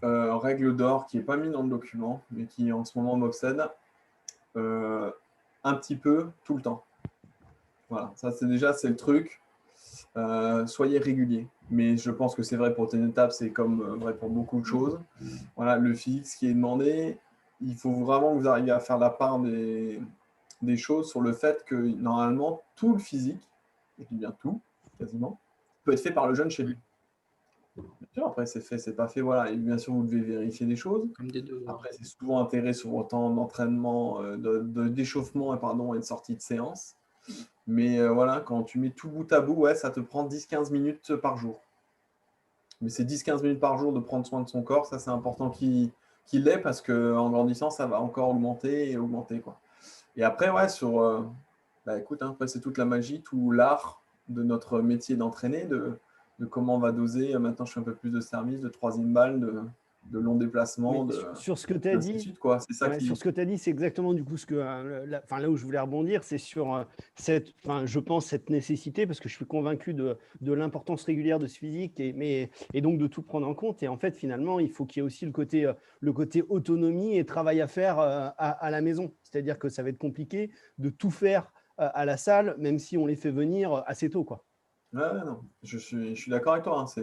règle d'or qui n'est pas mise dans le document, mais qui en ce moment m'obsède, un petit peu tout le temps. Voilà, ça c'est le truc. Soyez régulier. Mais je pense que c'est vrai pour tes étapes, c'est comme vrai pour beaucoup de choses. Voilà, le physique, ce qui est demandé, il faut vraiment que vous arriviez à faire la part des choses sur le fait que normalement, tout le physique, et puis bien tout, quasiment, peut être fait par le jeune chez lui. Bien sûr, après, c'est fait, c'est pas fait, voilà. Et bien sûr, vous devez vérifier des choses. Comme des devoirs. Après, c'est souvent intégré sur votre temps d'entraînement, d'échauffement et de sortie de séance. Mais voilà, quand tu mets tout bout à bout, ouais, ça te prend 10-15 minutes par jour. Mais c'est 10-15 minutes par jour de prendre soin de son corps, ça c'est important qu'il l'ait parce qu'en grandissant, ça va encore augmenter et augmenter, quoi. Et après, ouais, écoute, hein, après c'est toute la magie, tout l'art de notre métier d'entraîner, de comment on va doser. Maintenant, je fais un peu plus de service, de troisième balle, de long déplacement, sur ce que tu as dit, suite, quoi. C'est ça sur ce que tu as dit, c'est exactement du coup ce que, là où je voulais rebondir, c'est sur je pense cette nécessité, parce que je suis convaincu de l'importance régulière de ce physique et donc de tout prendre en compte. Et en fait, finalement, il faut qu'il y ait aussi le côté autonomie et travail à faire à la maison. C'est-à-dire que ça va être compliqué de tout faire à la salle, même si on les fait venir assez tôt, quoi. Ouais, non, je suis d'accord avec toi, hein,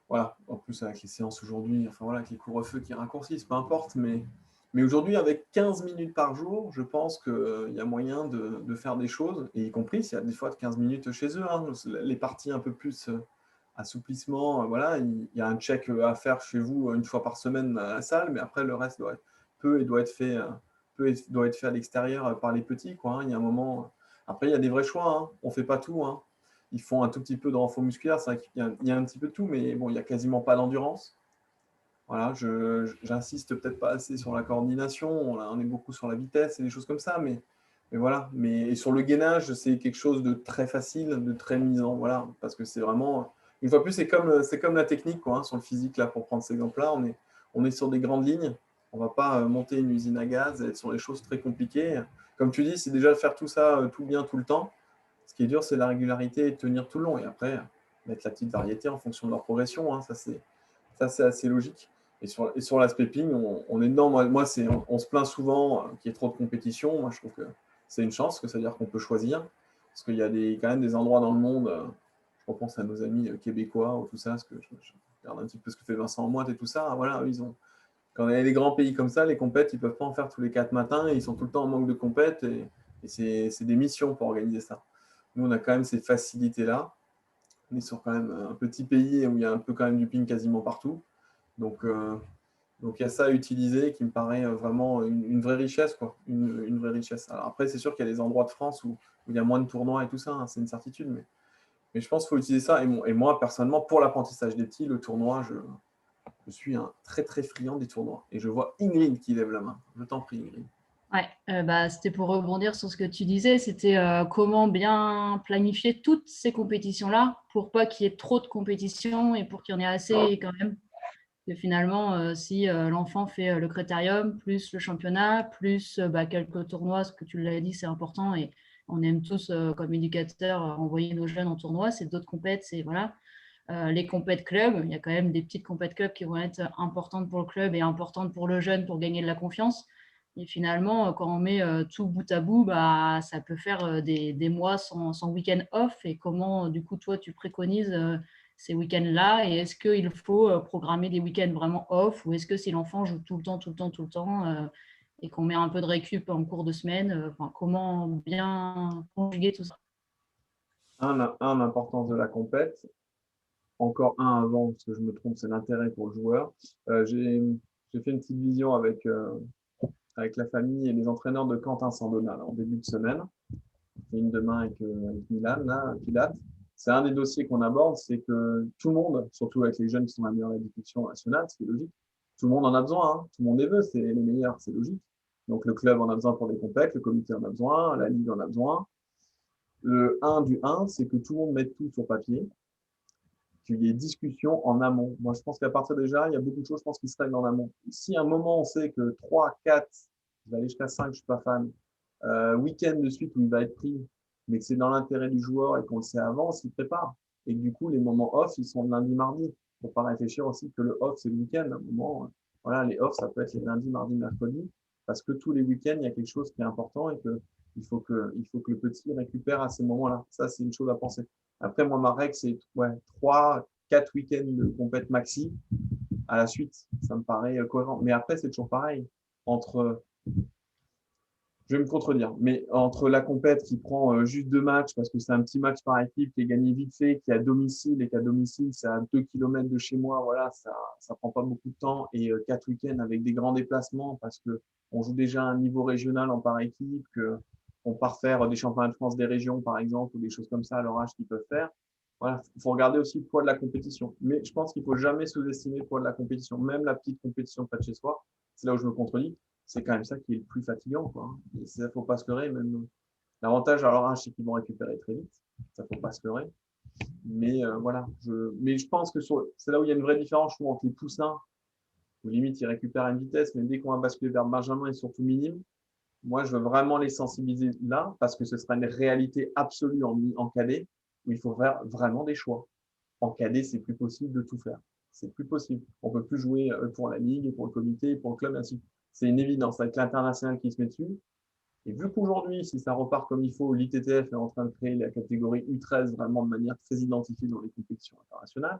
voilà, en plus avec les séances aujourd'hui, enfin voilà, avec les couvre-feux qui raccourcissent, peu importe, mais aujourd'hui, avec 15 minutes par jour, je pense qu'il y a moyen de faire des choses, et y compris s'il y a des fois de 15 minutes chez eux, hein, les parties un peu plus assouplissement, voilà, il y a un check à faire chez vous une fois par semaine à la salle, mais après le reste doit être fait à l'extérieur par les petits, quoi, hein. Il y a un moment, après il y a des vrais choix, hein, on ne fait pas tout, hein. ils font un tout petit peu de renfort musculaire. C'est vrai qu'il y a un petit peu de tout, mais bon, il n'y a quasiment pas d'endurance. Voilà, j'insiste peut-être pas assez sur la coordination. On est beaucoup sur la vitesse et des choses comme ça, mais voilà. Et sur le gainage, c'est quelque chose de très facile, de très misant. Voilà, parce que c'est vraiment, une fois de plus, c'est comme la technique, quoi, hein, sur le physique, là, pour prendre cet exemple-là. On est sur des grandes lignes. On ne va pas monter une usine à gaz et être sur les choses très compliquées. Comme tu dis, c'est déjà de faire tout ça tout bien, tout le temps. Ce qui est dur, c'est la régularité et tenir tout le long. Et après, mettre la petite variété en fonction de leur progression. Hein. Ça, c'est assez logique. Et sur l'aspect ping, on est dedans. Moi on se plaint souvent qu'il y ait trop de compétition. Moi, je trouve que c'est une chance, que ça veut dire qu'on peut choisir. Parce qu'il y a quand même des endroits dans le monde, je repense à nos amis québécois ou tout ça, parce que je regarde un petit peu ce que fait Vincent Moite et tout ça. Voilà, quand il y a des grands pays comme ça, les compètes, ils ne peuvent pas en faire tous les 4 matins. Et ils sont tout le temps en manque de compètes. Et c'est des missions pour organiser ça. Nous, on a quand même ces facilités-là. On est sur quand même un petit pays où il y a un peu quand même du ping quasiment partout. Donc, il y a ça à utiliser qui me paraît vraiment une vraie richesse, quoi. Une vraie richesse. Alors après, c'est sûr qu'il y a des endroits de France où il y a moins de tournois et tout ça, hein, c'est une certitude. Mais je pense qu'il faut utiliser ça. Et moi, personnellement, pour l'apprentissage des petits, le tournoi, je suis un très, très friand des tournois. Et je vois Ingrid qui lève la main. Je t'en prie, Ingrid. Ouais, c'était pour rebondir sur ce que tu disais, c'était comment bien planifier toutes ces compétitions-là pour pas qu'il y ait trop de compétitions et pour qu'il y en ait assez quand même. Et finalement, si l'enfant fait le critérium, plus le championnat, plus quelques tournois, ce que tu l'as dit, c'est important et on aime tous, comme éducateurs, envoyer nos jeunes en tournoi. C'est d'autres compètes, c'est voilà. Les compètes club, il y a quand même des petites compètes club qui vont être importantes pour le club et importantes pour le jeune pour gagner de la confiance. Et finalement, quand on met tout bout à bout, ça peut faire des mois sans week-end off. Et comment, du coup, toi, tu préconises ces week-ends-là? Et est-ce qu'il faut programmer des week-ends vraiment off? Ou est-ce que si l'enfant joue tout le temps, et qu'on met un peu de récup en cours de semaine, comment bien conjuguer tout ça? L'importance de la compète. Encore un avant, parce que je me trompe, c'est l'intérêt pour le joueur. J'ai fait une petite vision avec la famille et les entraîneurs de Quentin Sandona en début de semaine. Et une demain avec Milan, là, Pilates. C'est un des dossiers qu'on aborde, c'est que tout le monde, surtout avec les jeunes qui sont la meilleure éducation nationale, c'est logique, tout le monde en a besoin, hein. Tout le monde les veut, c'est les meilleurs, c'est logique. Donc le club en a besoin pour des compètes, le comité en a besoin, la ligue en a besoin. Le 1 du 1, c'est que tout le monde mette tout sur papier, qu'il y ait discussion en amont. Moi, je pense qu'à partir déjà, il y a beaucoup de choses, je pense, qui se règlent en amont. Si à un moment, on sait que 3, 4, je vais aller jusqu'à 5, je ne suis pas fan, week-end de suite où il va être pris, mais que c'est dans l'intérêt du joueur et qu'on le sait avant, on s'y prépare. Et que du coup, les moments off, ils sont lundi, mardi. Il ne faut pas réfléchir aussi que le off, c'est le week-end. À un moment, voilà, les off, ça peut être les lundis, mardi, mercredi, parce que tous les week-ends, il y a quelque chose qui est important et que il faut que le petit récupère à ces moments-là. Ça, c'est une chose à penser. Après, moi, ma règle, c'est 3, 4 week-ends de compète maxi à la suite. Ça me paraît cohérent. Mais après, c'est toujours pareil. Je vais me contredire, mais entre la compète qui prend juste 2 matchs, parce que c'est un petit match par équipe qui est gagné vite fait, qui est à domicile, et qu'à domicile, c'est à 2 km de chez moi, voilà, ça prend pas beaucoup de temps, et 4 week-ends avec des grands déplacements, parce que on joue déjà à un niveau régional en par équipe, qu'on part faire des championnats de France des régions, par exemple, ou des choses comme ça à leur âge qu'ils peuvent faire. Voilà, il faut regarder aussi le poids de la compétition. Mais je pense qu'il faut jamais sous-estimer le poids de la compétition. Même la petite compétition près de chez soi, c'est là où je me contredis, c'est quand même ça qui est le plus fatigant, quoi. Et ça, il ne faut pas se leurrer. Même l'avantage à leur âge, c'est qu'ils vont récupérer très vite. Ça, il ne faut pas se leurrer. Mais voilà. Mais je pense que c'est là où il y a une vraie différence, je trouve, entre les poussins, où limite, ils récupèrent à une vitesse, mais dès qu'on va basculer vers Benjamin et surtout minime, moi, je veux vraiment les sensibiliser là, parce que ce sera une réalité absolue en cadet, où il faut faire vraiment des choix. En cadet, c'est plus possible de tout faire. C'est plus possible. On peut plus jouer pour la ligue, pour le comité, pour le club, ainsi. C'est une évidence avec l'international qui se met dessus. Et vu qu'aujourd'hui, si ça repart comme il faut, l'ITTF est en train de créer la catégorie U13 vraiment de manière très identifiée dans les compétitions internationales.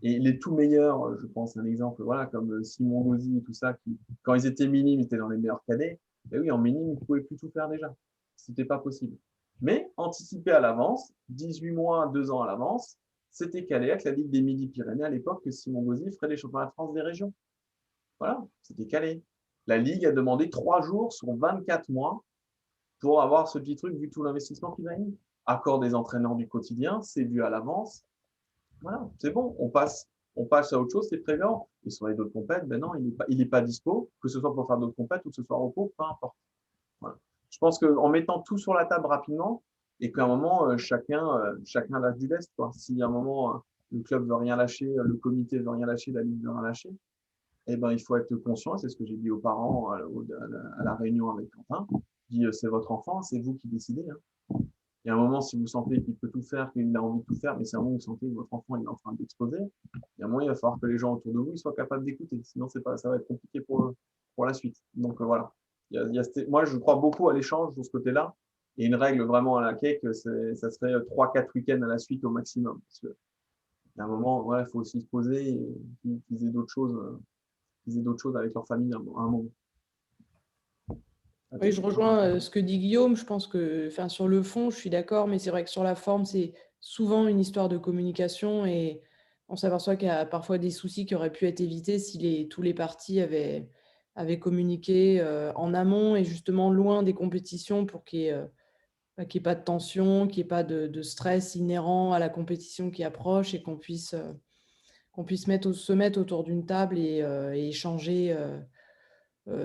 Et les tout meilleurs, je pense un exemple, voilà, comme Simon Gauzy et tout ça, qui, quand ils étaient minimes, ils étaient dans les meilleurs cadets. Et oui, en minime, ils ne pouvaient plus tout faire déjà. C'était pas possible. Mais anticiper à l'avance, 18 mois, 2 ans à l'avance, c'était calé avec la Ligue des Midi-Pyrénées à l'époque que Simon Gauzy ferait les championnats de France des régions. Voilà, c'était calé. La Ligue a demandé 3 jours sur 24 mois pour avoir ce petit truc vu tout l'investissement qu'il a mis. accord des entraîneurs du quotidien, c'est vu à l'avance. Voilà, c'est bon, on passe à autre chose, c'est prévoir. Et sur les d'autres compètes, ben non, il est pas dispo, que ce soit pour faire d'autres compètes ou que ce soit au repos, peu importe. Voilà. Je pense qu'en mettant tout sur la table rapidement et qu'à un moment, chacun lâche du lest, quoi. Si à un moment, le club veut rien lâcher, le comité veut rien lâcher, la ligue veut rien lâcher, eh ben, il faut être conscient, c'est ce que j'ai dit aux parents à la réunion avec Quentin. Je dis, c'est votre enfant, c'est vous qui décidez. Hein. Il y a un moment, si vous sentez qu'il peut tout faire, qu'il a envie de tout faire, mais c'est un moment où vous sentez que votre enfant il est en train d'exploser, il y a un moment, il va falloir que les gens autour de vous ils soient capables d'écouter. Sinon, ça va être compliqué pour la suite. Donc voilà. Moi, je crois beaucoup à l'échange de ce côté-là. Et une règle vraiment à la cake, ça serait 3-4 week-ends à la suite au maximum. Parce que, il y a un moment, il faut aussi se poser et qu'ils aient d'autres choses avec leur famille à un moment. Oui, je rejoins ce que dit Guillaume. Je pense que, enfin, sur le fond, je suis d'accord, mais c'est vrai que sur la forme, c'est souvent une histoire de communication et on s'aperçoit qu'il y a parfois des soucis qui auraient pu être évités si tous les partis avaient communiqué en amont et justement loin des compétitions pour qu'il n'y ait pas de tension, qu'il n'y ait pas de stress inhérent à la compétition qui approche et qu'on puisse se mettre autour d'une table et échanger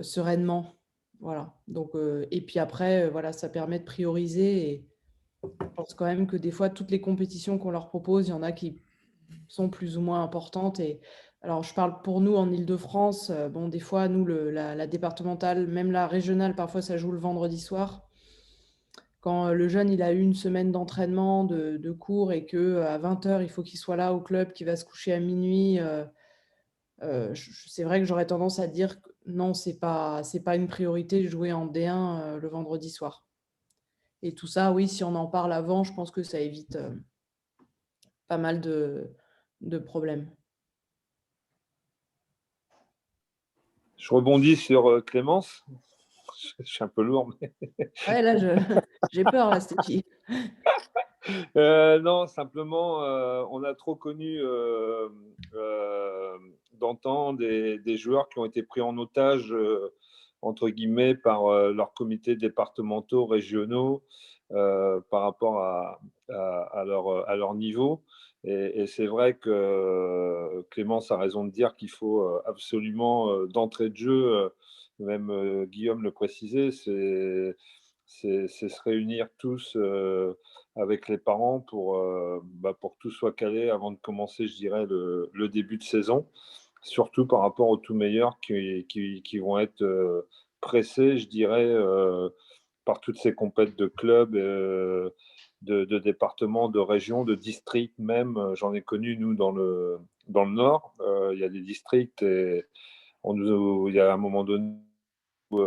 sereinement. Voilà. Donc, et puis après, voilà, ça permet de prioriser. Et je pense quand même que des fois, toutes les compétitions qu'on leur propose, il y en a qui sont plus ou moins importantes. Et alors, je parle pour nous en Île-de-France. Bon, des fois, nous, la départementale, même la régionale, parfois, ça joue le vendredi soir. Quand le jeune il a eu une semaine d'entraînement, de cours et qu'à 20h, il faut qu'il soit là au club, qu'il va se coucher à minuit, c'est vrai que j'aurais tendance à dire que non, c'est pas une priorité de jouer en D1 le vendredi soir. Et tout ça, oui, si on en parle avant, je pense que ça évite pas mal de problèmes. Je rebondis sur Clémence. Je suis un peu lourd, mais Ouais, là, j'ai peur, là, Stéphie. non, simplement, on a trop connu d'antan des joueurs qui ont été pris en otage, entre guillemets, par leurs comités départementaux, régionaux, par rapport à leur niveau. Et c'est vrai que Clémence a raison de dire qu'il faut absolument, d'entrée de jeu, même Guillaume le précisait, c'est se réunir tous avec les parents pour que tout soit calé avant de commencer, je dirais, le début de saison, surtout par rapport aux tout meilleurs qui vont être pressés, je dirais, par toutes ces compètes de clubs, de départements, de régions, de districts même. J'en ai connu, nous, dans le Nord. Il y a des districts et il y a un moment donné où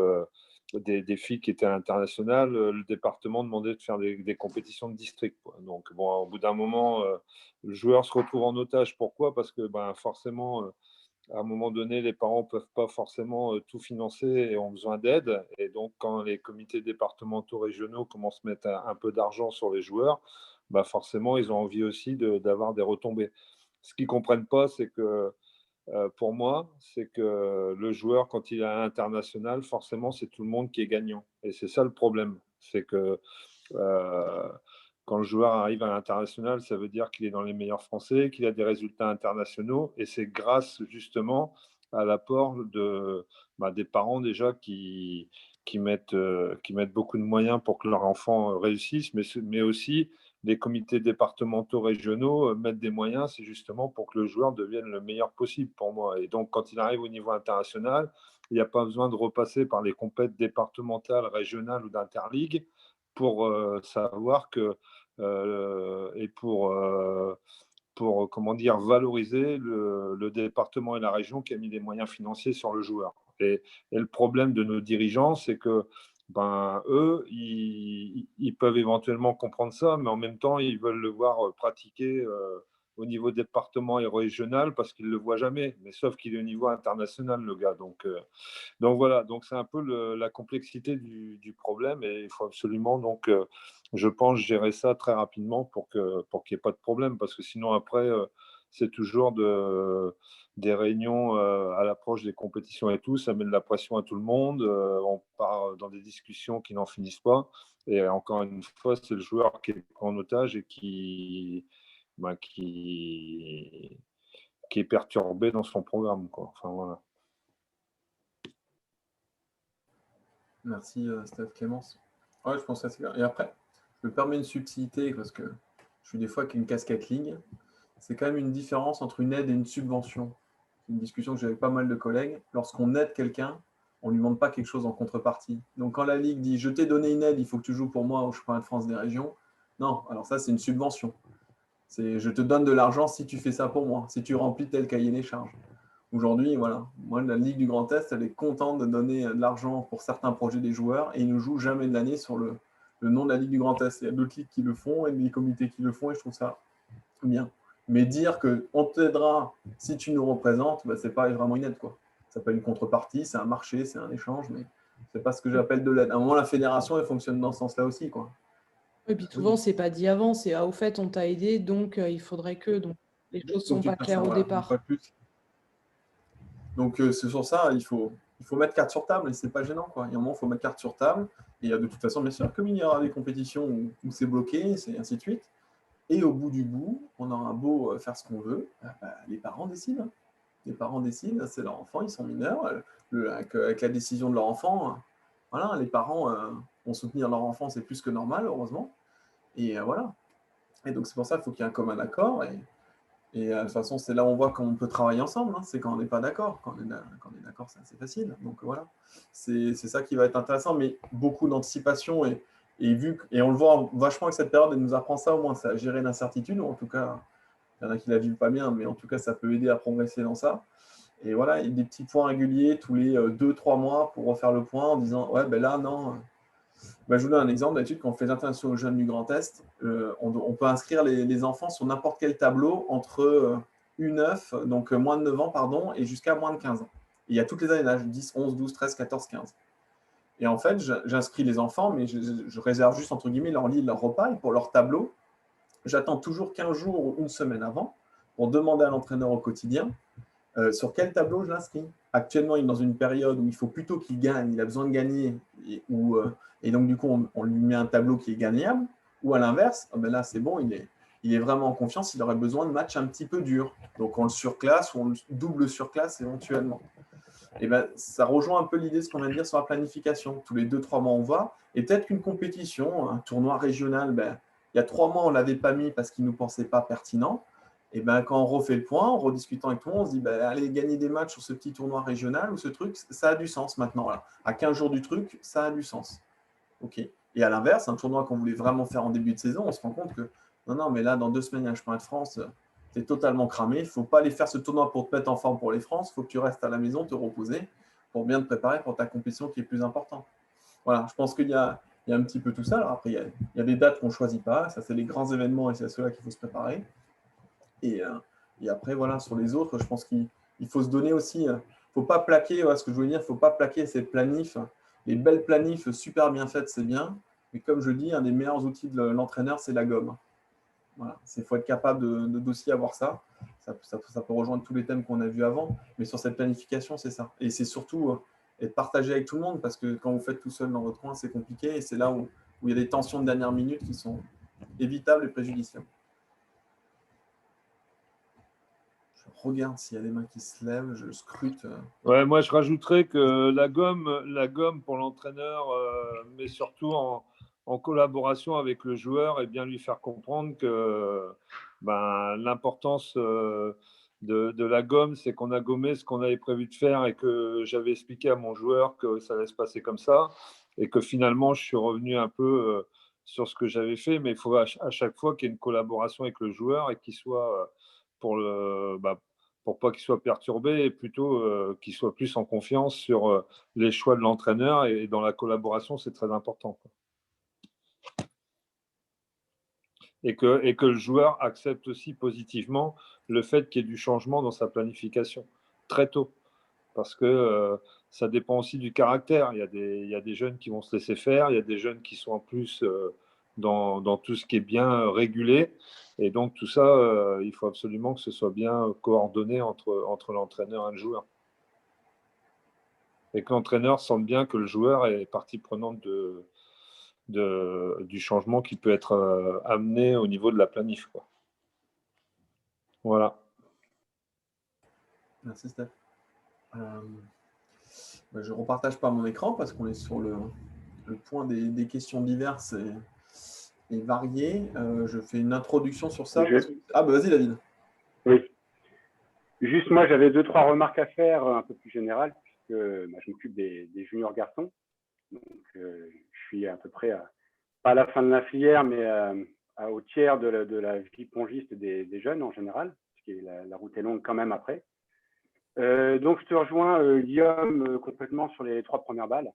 des filles qui étaient internationales, le département demandait de faire des compétitions de district, quoi. Donc, bon, au bout d'un moment, le joueur se retrouve en otage. Pourquoi? Parce que forcément, à un moment donné, les parents ne peuvent pas forcément tout financer et ont besoin d'aide. Et donc, quand les comités départementaux régionaux commencent à mettre un peu d'argent sur les joueurs, forcément, ils ont envie aussi d'avoir des retombées. Ce qu'ils ne comprennent pas, c'est que pour moi, c'est que le joueur, quand il est à l'international, forcément, c'est tout le monde qui est gagnant. Et c'est ça le problème. C'est que euh, quand le joueur arrive à l'international, ça veut dire qu'il est dans les meilleurs Français, qu'il a des résultats internationaux. Et c'est grâce justement à l'apport des parents déjà qui mettent beaucoup de moyens pour que leur enfant réussisse, mais aussi les comités départementaux régionaux mettent des moyens, c'est justement pour que le joueur devienne le meilleur possible pour moi. Et donc, quand il arrive au niveau international, il n'y a pas besoin de repasser par les compétitions départementales, régionales ou d'interligue pour savoir que et pour comment dire, valoriser le département et la région qui a mis des moyens financiers sur le joueur. Et le problème de nos dirigeants, c'est que eux, ils peuvent éventuellement comprendre ça, mais en même temps, ils veulent le voir pratiquer au niveau département et régional parce qu'ils ne le voient jamais. Mais sauf qu'il est au niveau international, le gars. Donc voilà, donc c'est un peu la complexité du problème et il faut absolument, donc, je pense, gérer ça très rapidement pour qu'il n'y ait pas de problème parce que sinon, après, c'est toujours des réunions à l'approche des compétitions et tout. Ça met de la pression à tout le monde. On part dans des discussions qui n'en finissent pas. Et encore une fois, c'est le joueur qui est pris en otage et qui est perturbé dans son programme, quoi. Enfin, voilà. Merci, Steph Clémence. Ouais, je pense que c'est clair. Et après, je me permets une subtilité parce que je suis des fois qu'une casquette ligne. C'est quand même une différence entre une aide et une subvention. C'est une discussion que j'ai avec pas mal de collègues. Lorsqu'on aide quelqu'un, on ne lui demande pas quelque chose en contrepartie. Donc quand la Ligue dit « je t'ai donné une aide, il faut que tu joues pour moi au championnat de France des régions », non, alors ça c'est une subvention. C'est « je te donne de l'argent si tu fais ça pour moi, si tu remplis tel cahier des charges ». Aujourd'hui, voilà, moi la Ligue du Grand Est, elle est contente de donner de l'argent pour certains projets des joueurs et ils ne jouent jamais de l'année sur le nom de la Ligue du Grand Est. Il y a d'autres ligues qui le font et des comités qui le font et je trouve ça bien. Mais dire qu'on t'aidera si tu nous représentes, bah, ce n'est pas vraiment une aide, quoi. Ça peut être une contrepartie, c'est un marché, c'est un échange, mais ce n'est pas ce que j'appelle de l'aide. À un moment, la fédération, elle fonctionne dans ce sens-là aussi, quoi. Et puis souvent, c'est pas dit avant, c'est au fait, on t'a aidé, donc il faudrait que. Donc les choses ne sont pas claires au départ. Pas plus. Donc c'est sur ça, il faut mettre carte sur table et c'est pas gênant, quoi. Il y a un moment, il faut mettre carte sur table. Et de toute façon, bien sûr, comme il y aura des compétitions où c'est bloqué, c'est ainsi de suite. Et au bout du bout, on aura beau faire ce qu'on veut, les parents décident. Les parents décident, c'est leur enfant, ils sont mineurs. Avec la décision de leur enfant, voilà, les parents vont soutenir leur enfant, c'est plus que normal, heureusement. Et voilà. Et donc c'est pour ça qu'il faut qu'il y ait un commun accord. Et de toute façon, c'est là où on voit qu'on peut travailler ensemble. Hein. C'est quand on n'est pas d'accord. Quand on est d'accord, c'est assez facile. Donc voilà, c'est ça qui va être intéressant. Mais beaucoup d'anticipation et on le voit vachement avec cette période, elle nous apprend ça au moins, ça à gérer l'incertitude. Ou en tout cas, il y en a qui la vivent pas bien, mais en tout cas, ça peut aider à progresser dans ça. Et voilà, il y a des petits points réguliers tous les 2-3 mois pour refaire le point en disant ouais, ben là, non. Ben, je vous donne un exemple. D'habitude, quand on fait l'intervention aux jeunes du Grand Est, on peut inscrire les enfants sur n'importe quel tableau entre U9, donc moins de 9 ans, pardon, et jusqu'à moins de 15 ans. Et il y a toutes les années d'âge, 10, 11, 12, 13, 14, 15. Et en fait, j'inscris les enfants, mais je réserve juste, entre guillemets, leur lit, leur repas, et pour leur tableau, j'attends toujours 15 jours ou une semaine avant pour demander à l'entraîneur au quotidien sur quel tableau je l'inscris. Actuellement, il est dans une période où il faut plutôt qu'il gagne, il a besoin de gagner, et donc du coup, on lui met un tableau qui est gagnable, ou à l'inverse, ben là c'est bon, il est vraiment en confiance, il aurait besoin de matchs un petit peu durs. Donc on le surclasse ou on le double surclasse éventuellement. Et ben, ça rejoint un peu l'idée de ce qu'on vient de dire sur la planification. Tous les 2-3 mois, on va. Et peut-être qu'une compétition, un tournoi régional, ben, il y a 3 mois, on ne l'avait pas mis parce qu'il ne nous pensait pas pertinent. Et ben, quand on refait le point, en rediscutant avec tout le monde, on se dit ben, allez, gagner des matchs sur ce petit tournoi régional ou ce truc, ça a du sens maintenant. Voilà. À 15 jours du truc, ça a du sens. OK. Et à l'inverse, un tournoi qu'on voulait vraiment faire en début de saison, on se rend compte que non, mais là, dans 2 semaines, il y a un championnat de France, tu es totalement cramé. Il ne faut pas aller faire ce tournoi pour te mettre en forme pour les France. Il faut que tu restes à la maison, te reposer pour bien te préparer pour ta compétition qui est plus importante. Voilà, je pense qu'il y a un petit peu tout ça. Alors après, il y a des dates qu'on ne choisit pas. Ça, c'est les grands événements et c'est à ceux-là qu'il faut se préparer. Et après, voilà, sur les autres, je pense qu'il faut se donner aussi. Il ne faut pas plaquer, voilà, ce que je voulais dire, il ne faut pas plaquer ces planifs. Les belles planifs super bien faites, c'est bien. Mais comme je dis, un des meilleurs outils de l'entraîneur, c'est la gomme. Voilà. Il faut être capable d'aussi avoir ça. Ça peut rejoindre tous les thèmes qu'on a vus avant. Mais sur cette planification, c'est ça. Et c'est surtout être partagé avec tout le monde parce que quand vous faites tout seul dans votre coin, c'est compliqué. Et c'est là où il y a des tensions de dernière minute qui sont évitables et préjudiciables. Je regarde s'il y a des mains qui se lèvent. Je scrute. Ouais, moi, je rajouterais que la gomme pour l'entraîneur, mais surtout en collaboration avec le joueur et bien lui faire comprendre que l'importance de la gomme, c'est qu'on a gommé ce qu'on avait prévu de faire et que j'avais expliqué à mon joueur que ça allait se passer comme ça et que finalement, je suis revenu un peu sur ce que j'avais fait, mais il faut à chaque fois qu'il y ait une collaboration avec le joueur et qu'il soit pour pas qu'il soit perturbé et plutôt qu'il soit plus en confiance sur les choix de l'entraîneur et dans la collaboration, c'est très important, quoi. Et que le joueur accepte aussi positivement le fait qu'il y ait du changement dans sa planification très tôt. Parce que ça dépend aussi du caractère. Il y a des jeunes qui vont se laisser faire, il y a des jeunes qui sont en plus dans tout ce qui est bien régulé. Et donc, tout ça, il faut absolument que ce soit bien coordonné entre l'entraîneur et le joueur. Et que l'entraîneur sente bien que le joueur est partie prenante du changement qui peut être amené au niveau de la planif, quoi. Voilà. Merci, Steph. Je ne repartage pas mon écran parce qu'on est sur le point des questions diverses et variées. Je fais une introduction sur ça. Vas-y, David. Oui. Juste, moi, j'avais 2-3 remarques à faire un peu plus générales, puisque je m'occupe des juniors garçons. Donc, je suis à peu près, pas à la fin de la filière, mais au tiers de la vie pongiste des jeunes en général, parce que la route est longue quand même après. Donc, je te rejoins, Guillaume, complètement sur les 3 premières balles.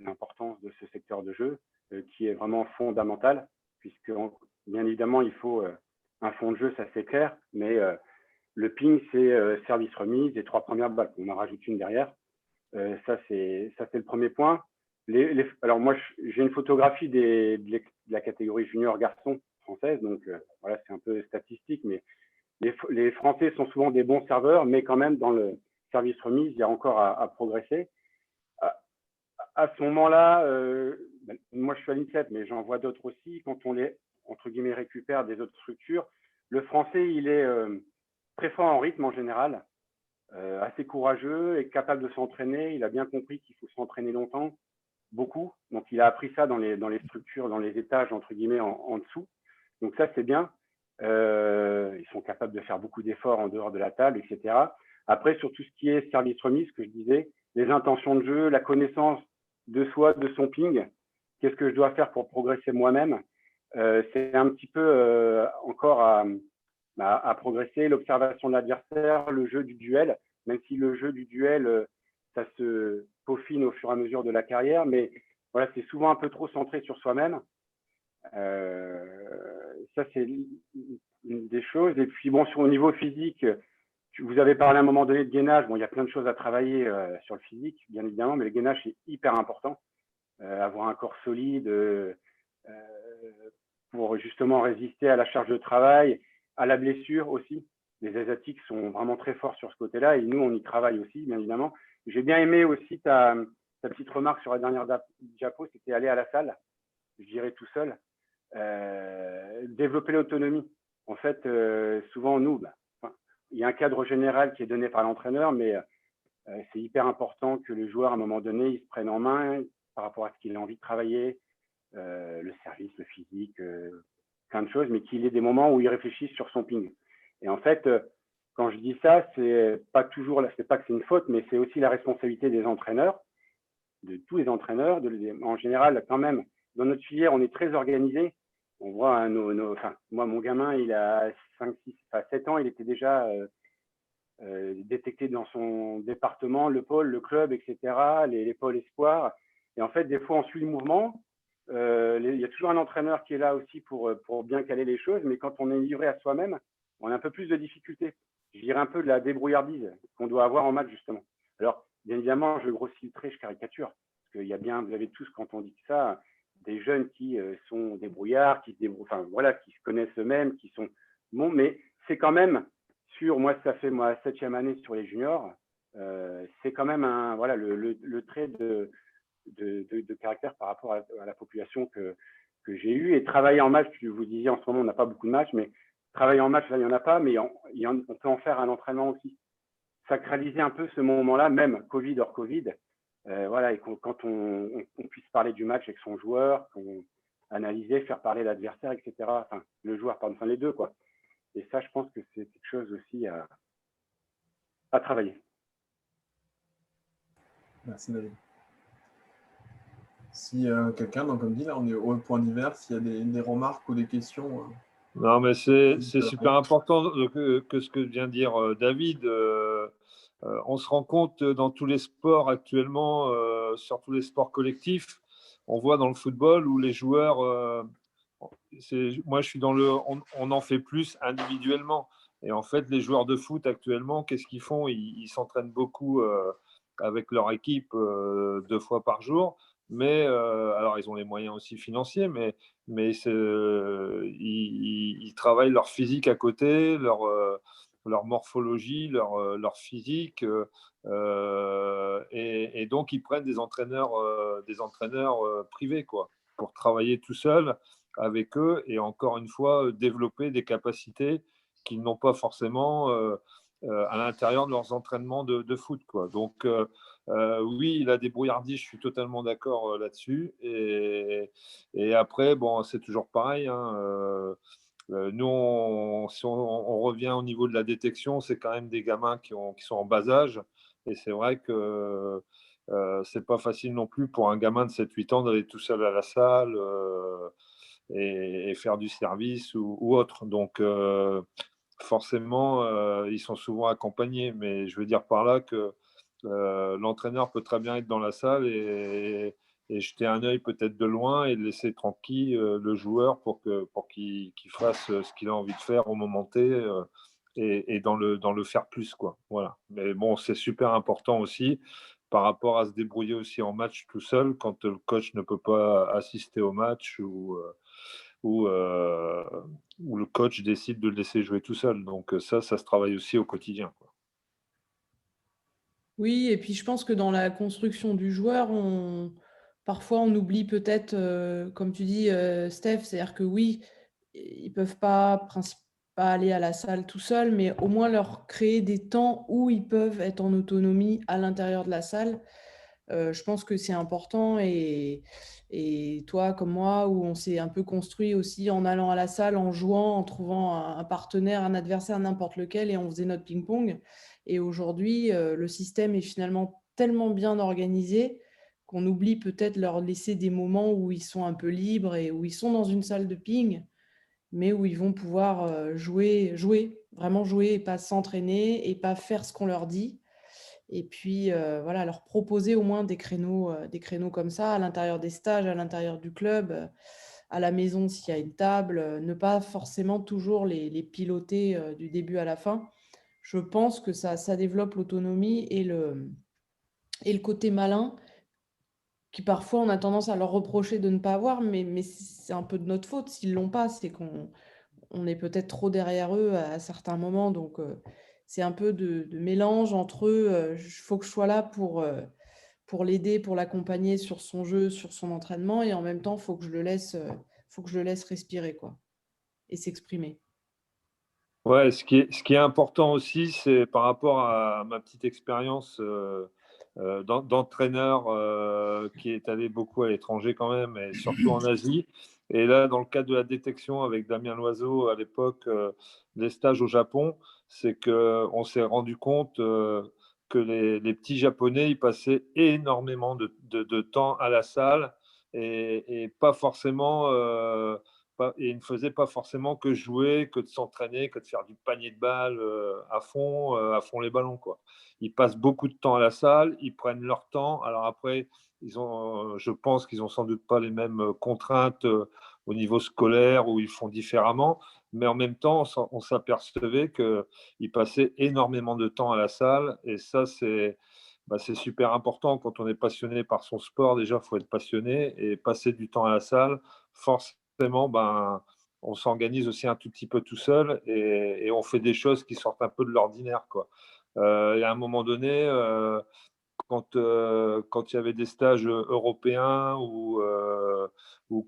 L'importance de ce secteur de jeu qui est vraiment fondamental, puisque bien évidemment, il faut un fond de jeu, ça c'est clair, mais le ping, c'est service remise, les 3 premières balles. On en rajoute une derrière. Ça, c'est le premier point. Alors, moi, j'ai une photographie de la catégorie junior garçon française, donc voilà, c'est un peu statistique, mais les Français sont souvent des bons serveurs, mais quand même, dans le service remise, il y a encore à progresser. À ce moment-là, moi, je suis à l'INSEP, mais j'en vois d'autres aussi. Quand on les, entre guillemets, récupère des autres structures, le français, il est très fort en rythme en général, assez courageux et capable de s'entraîner. Il a bien compris qu'il faut s'entraîner longtemps, beaucoup. Donc, il a appris ça dans les structures, dans les étages, entre guillemets, en dessous. Donc, ça, c'est bien. Ils sont capables de faire beaucoup d'efforts en dehors de la table, etc. Après, sur tout ce qui est service remise, ce que je disais, les intentions de jeu, la connaissance de soi, de son ping, qu'est-ce que je dois faire pour progresser moi-même, c'est un petit peu encore à progresser, l'observation de l'adversaire, le jeu du duel, même si le jeu du duel, ça se peaufine au fur et à mesure de la carrière, mais voilà, c'est souvent un peu trop centré sur soi-même. Ça, c'est une des choses. Et puis, bon, au niveau physique, vous avez parlé à un moment donné de gainage. Bon, il y a plein de choses à travailler sur le physique, bien évidemment, mais le gainage, c'est hyper important. Avoir un corps solide pour justement résister à la charge de travail, à la blessure aussi. Les Asiatiques sont vraiment très forts sur ce côté-là et nous, on y travaille aussi, bien évidemment. J'ai bien aimé aussi ta petite remarque sur la dernière diapo, c'était aller à la salle, je dirais tout seul. Développer l'autonomie. En fait, souvent, nous, il y a un cadre général qui est donné par l'entraîneur, mais c'est hyper important que le joueur, à un moment donné, il se prenne en main par rapport à ce qu'il a envie de travailler, le service, le physique, plein de choses, mais qu'il ait des moments où il réfléchisse sur son ping. Et en fait, quand je dis ça, c'est pas toujours, c'est pas que c'est une faute, mais c'est aussi la responsabilité des entraîneurs, de tous les entraîneurs, en général, quand même, dans notre filière, on est très organisé. On voit moi, mon gamin, il a 7 ans, il était déjà détecté dans son département, le pôle, le club, etc., les pôles espoirs. Et en fait, des fois, on suit le mouvement. Il y a toujours un entraîneur qui est là aussi pour bien caler les choses, mais quand on est livré à soi-même, on a un peu plus de difficultés. Je dirais un peu de la débrouillardise qu'on doit avoir en match, justement. Alors, bien évidemment, je grossis le trait, je caricature, parce qu'il y a bien, vous avez tous, quand on dit ça, des jeunes qui sont débrouillards, qui se connaissent eux-mêmes, qui sont bons, mais c'est quand même moi, ça fait ma 7e année sur les juniors, c'est quand même le trait de caractère par rapport à la population que j'ai eue. Et travailler en match, je vous disais, en ce moment, on n'a pas beaucoup de matchs, mais travailler en match, là, il n'y en a pas, mais on peut en faire un entraînement aussi. Sacraliser un peu ce moment-là, même Covid, hors Covid, et quand on puisse parler du match avec son joueur, qu'on analyser, faire parler l'adversaire, etc. Enfin, le joueur, enfin les deux, quoi. Et ça, je pense que c'est quelque chose aussi à travailler. Merci, David. Si quelqu'un, donc comme dit, là, on est au point divers, s'il y a des remarques ou des questions. Non, mais c'est super important que ce que vient de dire David. On se rend compte dans tous les sports actuellement, sur tous les sports collectifs, on voit dans le football où les joueurs, moi je suis on en fait plus individuellement. Et en fait, les joueurs de foot actuellement, qu'est-ce qu'ils font? Ils s'entraînent beaucoup avec leur équipe 2 fois par jour. Mais alors, ils ont les moyens aussi financiers, mais ils travaillent leur physique à côté, leur morphologie, leur physique. Et donc, ils prennent des entraîneurs privés, quoi, pour travailler tout seul avec eux et encore une fois, développer des capacités qu'ils n'ont pas forcément à l'intérieur de leurs entraînements de foot, quoi. Donc, oui, la débrouillardise, je suis totalement d'accord là-dessus. Et après, bon, c'est toujours pareil, hein, nous, si on revient au niveau de la détection, c'est quand même des gamins qui sont en bas âge. Et c'est vrai que c'est pas facile non plus pour un gamin de 7-8 ans d'aller tout seul à la salle et faire du service ou autre. Donc, forcément, ils sont souvent accompagnés. Mais je veux dire par là que l'entraîneur peut très bien être dans la salle et jeter un œil peut-être de loin et laisser tranquille le joueur pour qu'il fasse ce qu'il a envie de faire au moment T et dans le faire plus, quoi. Voilà. Mais bon, c'est super important aussi par rapport à se débrouiller aussi en match tout seul quand le coach ne peut pas assister au match ou où le coach décide de le laisser jouer tout seul. Donc ça se travaille aussi au quotidien, quoi. Oui, et puis je pense que dans la construction du joueur, parfois on oublie peut-être, comme tu dis, Steph, c'est-à-dire que oui, ils peuvent pas aller à la salle tout seuls, mais au moins leur créer des temps où ils peuvent être en autonomie à l'intérieur de la salle. Je pense que c'est important et toi comme moi, où on s'est un peu construit aussi en allant à la salle, en jouant, en trouvant un partenaire, un adversaire, n'importe lequel, et on faisait notre ping-pong. Et aujourd'hui, le système est finalement tellement bien organisé qu'on oublie peut-être leur laisser des moments où ils sont un peu libres et où ils sont dans une salle de ping, mais où ils vont pouvoir jouer, vraiment jouer et pas s'entraîner et pas faire ce qu'on leur dit. Et puis, voilà, leur proposer au moins des créneaux comme ça à l'intérieur des stages, à l'intérieur du club, à la maison s'il y a une table, ne pas forcément toujours les piloter du début à la fin. Je pense que ça développe l'autonomie et le côté malin qui parfois on a tendance à leur reprocher de ne pas avoir, mais c'est un peu de notre faute s'ils l'ont pas, c'est qu'on est peut-être trop derrière eux à certains moments. Donc, c'est un peu de mélange entre eux. Il faut que je sois là pour l'aider, pour l'accompagner sur son jeu, sur son entraînement. Et en même temps, il faut que je le laisse respirer, quoi, et s'exprimer. Ouais, ce qui est important aussi, c'est par rapport à ma petite expérience d'entraîneur qui est allé beaucoup à l'étranger quand même, et surtout en Asie. Et là, dans le cadre de la détection avec Damien Loiseau à l'époque, des stages au Japon, c'est qu'on s'est rendu compte que les petits Japonais, ils passaient énormément de temps à la salle et pas forcément et il ne faisait pas forcément que jouer, que de s'entraîner, que de faire du panier de balles à fond les ballons, quoi. Ils passent beaucoup de temps à la salle, ils prennent leur temps. Alors après, je pense qu'ils n'ont sans doute pas les mêmes contraintes au niveau scolaire où ils font différemment, mais en même temps, on s'apercevait qu'ils passaient énormément de temps à la salle et ça, c'est super important quand on est passionné par son sport. Déjà, il faut être passionné et passer du temps à la salle, forcément, on s'organise aussi un tout petit peu tout seul et on fait des choses qui sortent un peu de l'ordinaire, quoi. Et à un moment donné, quand il y avait des stages européens ou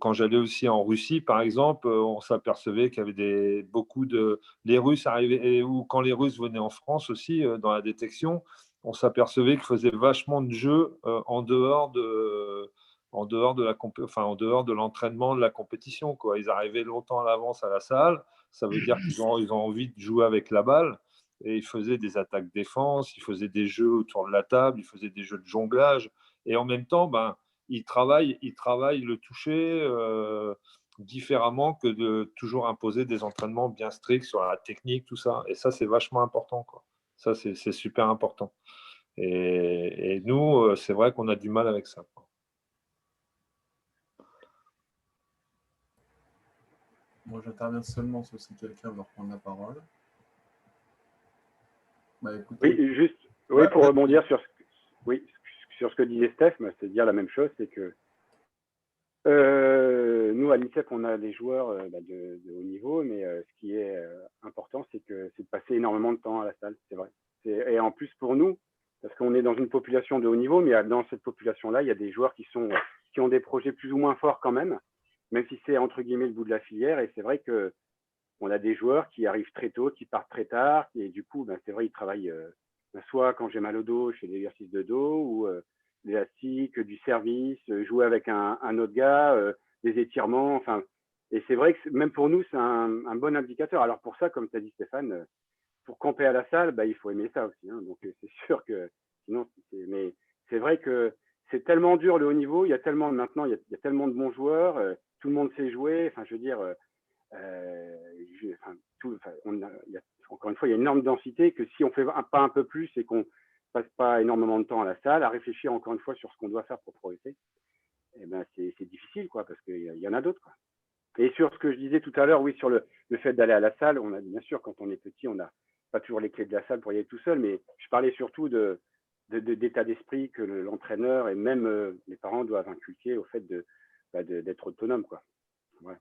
quand j'allais aussi en Russie, par exemple, on s'apercevait qu'il y avait beaucoup de... Les Russes arrivaient, ou quand les Russes venaient en France aussi, dans la détection, on s'apercevait qu'ils faisaient vachement de jeux en dehors de l'entraînement, de la compétition, quoi. Ils arrivaient longtemps à l'avance à la salle, ça veut dire qu'ils ont envie de jouer avec la balle. Et ils faisaient des attaques défense, ils faisaient des jeux autour de la table, ils faisaient des jeux de jonglage. Et en même temps, ils travaillent le toucher différemment que de toujours imposer des entraînements bien stricts sur la technique, tout ça. Et ça, c'est vachement important, quoi. Ça, c'est super important. Et nous, c'est vrai qu'on a du mal avec ça, quoi. Moi, j'interviens seulement sauf si quelqu'un veut reprendre la parole. Bah, écoutez. Oui, Ouais, pour rebondir sur ce que disait Steph, c'est dire la même chose, c'est que Nous, à l'INSEP, on a des joueurs de haut niveau, mais ce qui est important, c'est de passer énormément de temps à la salle, c'est vrai. Et en plus, pour nous, parce qu'on est dans une population de haut niveau, mais dans cette population-là, il y a des joueurs qui ont des projets plus ou moins forts quand même si c'est entre guillemets le bout de la filière. Et c'est vrai qu'on a des joueurs qui arrivent très tôt, qui partent très tard, et du coup, c'est vrai, ils travaillent soit quand j'ai mal au dos, je fais des exercices de dos, ou l'élastique, du service, jouer avec un autre gars, des étirements, enfin. Et c'est vrai que même pour nous, c'est un bon indicateur. Alors pour ça, comme tu as dit Stéphane, pour camper à la salle, il faut aimer ça aussi. Hein. Donc c'est sûr que sinon, mais c'est vrai que c'est tellement dur le haut niveau. Il y a tellement maintenant, il y a tellement de bons joueurs. Tout le monde sait jouer. Enfin, je veux dire, encore une fois, il y a une énorme densité que si on fait pas un peu plus et qu'on passe pas énormément de temps à la salle, à réfléchir encore une fois sur ce qu'on doit faire pour progresser, c'est difficile, quoi, parce qu'il y en a d'autres, quoi. Et sur ce que je disais tout à l'heure, oui, sur le fait d'aller à la salle, on a bien sûr, quand on est petit, on n'a pas toujours les clés de la salle pour y aller tout seul, mais je parlais surtout d'état d'esprit que l'entraîneur et même les parents doivent inculquer au fait d'être autonome, quoi. Ouais.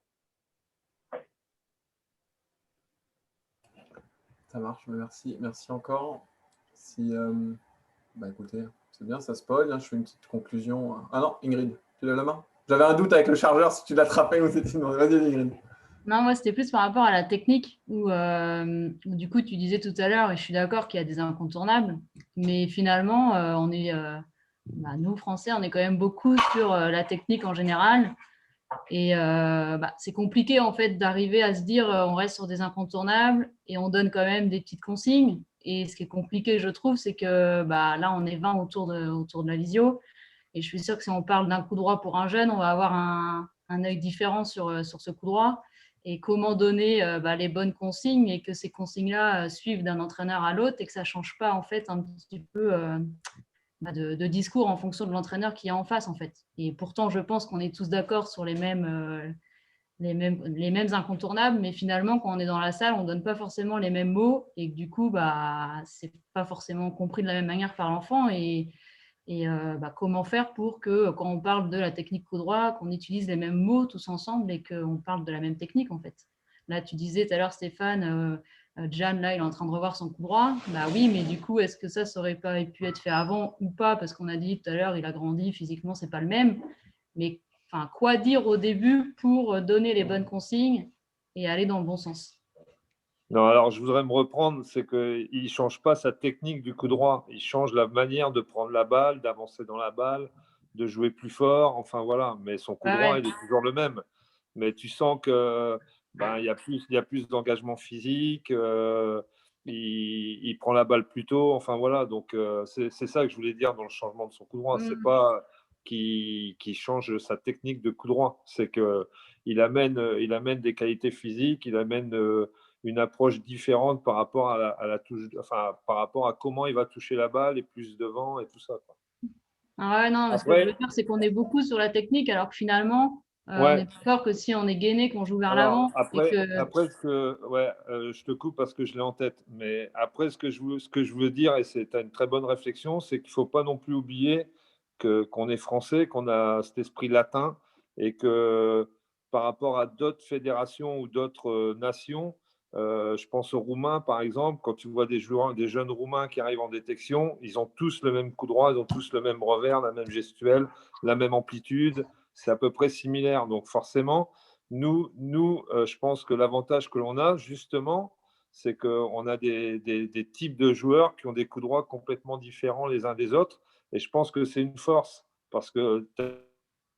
Ça marche, merci. Merci encore. Écoutez, c'est bien, ça spoil. Hein, je fais une petite conclusion. Ah non, Ingrid, tu lèves la main? J'avais un doute avec le chargeur, si tu l'attrapais ou c'était non. Vas-y, Ingrid. Non, moi, c'était plus par rapport à la technique où, du coup, tu disais tout à l'heure, et je suis d'accord qu'il y a des incontournables, mais finalement, nous, Français, on est quand même beaucoup sur la technique en général. Et c'est compliqué, en fait, d'arriver à se dire on reste sur des incontournables et on donne quand même des petites consignes. Et ce qui est compliqué, je trouve, c'est que là, on est 20 autour de la visio. Et je suis sûre que si on parle d'un coup droit pour un jeune, on va avoir un œil différent sur ce coup droit. Et comment donner les bonnes consignes et que ces consignes-là suivent d'un entraîneur à l'autre et que ça ne change pas en fait un petit peu de discours en fonction de l'entraîneur qui est en face en fait. Et pourtant, je pense qu'on est tous d'accord sur les mêmes incontournables, mais finalement, quand on est dans la salle, on ne donne pas forcément les mêmes mots et que du coup, ce n'est pas forcément compris de la même manière par l'enfant. Et comment faire pour que quand on parle de la technique coup droit, qu'on utilise les mêmes mots tous ensemble et qu'on parle de la même technique en fait. Là, tu disais tout à l'heure, Stéphane, Jan, là, il est en train de revoir son coup droit. Oui, mais du coup, est-ce que ça aurait pas pu être fait avant ou pas? Parce qu'on a dit tout à l'heure, il a grandi, physiquement, c'est pas le même. Mais quoi dire au début pour donner les bonnes consignes et aller dans le bon sens? Non, alors je voudrais me reprendre, c'est qu'il ne change pas sa technique du coup droit, il change la manière de prendre la balle, d'avancer dans la balle, de jouer plus fort, enfin voilà, mais son coup droit, il est toujours le même. Mais tu sens que il y a plus d'engagement physique, il prend la balle plus tôt, enfin voilà, donc c'est ça que je voulais dire dans le changement de son coup droit, c'est pas qu'il change sa technique de coup droit, c'est qu'il amène des qualités physiques, il amène une approche différente par rapport à la touche, enfin, par rapport à comment il va toucher la balle et plus devant et tout ça, quoi. Non, mais ce que je veux dire, c'est qu'on est beaucoup sur la technique, alors que finalement, on est d'accord que si on est gainé, qu'on joue vers l'avant. Après, je te coupe parce que je l'ai en tête, mais après, ce que je veux dire, et c'est une très bonne réflexion, c'est qu'il ne faut pas non plus oublier qu'on est français, qu'on a cet esprit latin, et que par rapport à d'autres fédérations ou d'autres nations, je pense aux Roumains, par exemple, quand tu vois des jeunes Roumains qui arrivent en détection, ils ont tous le même coup droit, ils ont tous le même revers, la même gestuelle, la même amplitude, c'est à peu près similaire. Donc forcément, nous je pense que l'avantage que l'on a, justement, c'est qu'on a des types de joueurs qui ont des coups droits complètement différents les uns des autres. Et je pense que c'est une force, parce que tu as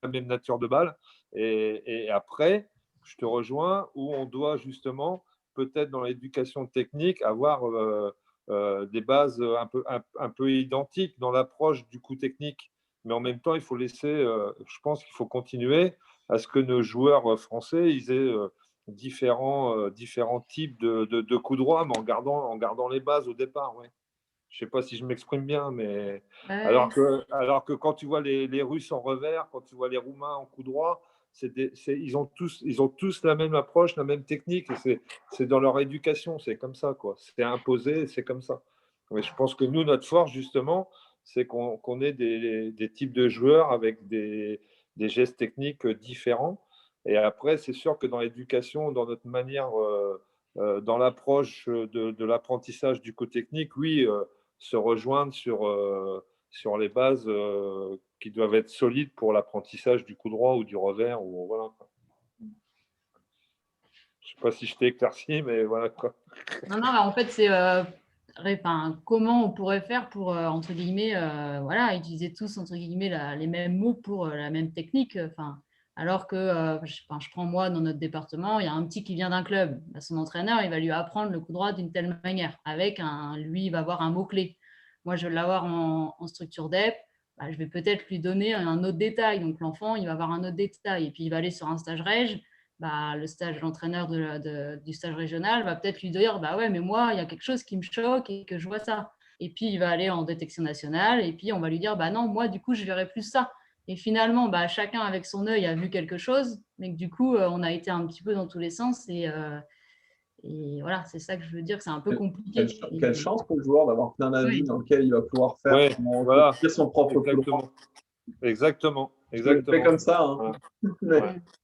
la même nature de balle. Et après, je te rejoins, où on doit justement peut-être dans l'éducation technique, avoir des bases un peu identiques dans l'approche du coup technique. Mais en même temps, il faut laisser, je pense qu'il faut continuer à ce que nos joueurs français ils aient différents types de coups droits, mais en gardant les bases au départ. Ouais. Je ne sais pas si je m'exprime bien, mais alors que quand tu vois les Russes en revers, quand tu vois les Roumains en coup droit, ils ont tous la même approche, la même technique. C'est dans leur éducation, c'est comme ça, quoi. C'est imposé, c'est comme ça. Mais je pense que nous, notre force, justement, c'est qu'on ait des types de joueurs avec des des gestes techniques différents. Et après, c'est sûr que dans l'éducation, dans notre manière, dans l'approche de l'apprentissage du coup technique, oui, se rejoindre sur les bases qui doivent être solides pour l'apprentissage du coup droit ou du revers. Ou, voilà, quoi. Je ne sais pas si je t'ai éclairci, mais voilà quoi. Non, non, en fait, c'est comment on pourrait faire pour, entre guillemets, voilà, utiliser tous, entre guillemets, les mêmes mots pour la même technique. Alors que, je prends moi, dans notre département, il y a un petit qui vient d'un club. Bah, son entraîneur, il va lui apprendre le coup droit d'une telle manière. Lui, il va avoir un mot-clé. Moi, je vais l'avoir en structure DEP. Bah, je vais peut-être lui donner un autre détail. Donc, l'enfant, il va avoir un autre détail. Et puis, il va aller sur un stage rég. Bah, l'entraîneur du stage régional va peut-être lui dire bah ouais, mais moi, il y a quelque chose qui me choque et que je vois ça. Et puis, il va aller en détection nationale et puis on va lui dire bah non, moi, du coup, je verrai plus ça. Et finalement, bah, chacun avec son œil a vu quelque chose, mais que du coup, on a été un petit peu dans tous les sens. Et voilà, c'est ça que je veux dire, que c'est un peu compliqué. Quelle chance pour le joueur d'avoir plein d'avis dans lequel il va pouvoir faire voilà, son propre coup droit. Exactement. C'est comme ça. Hein.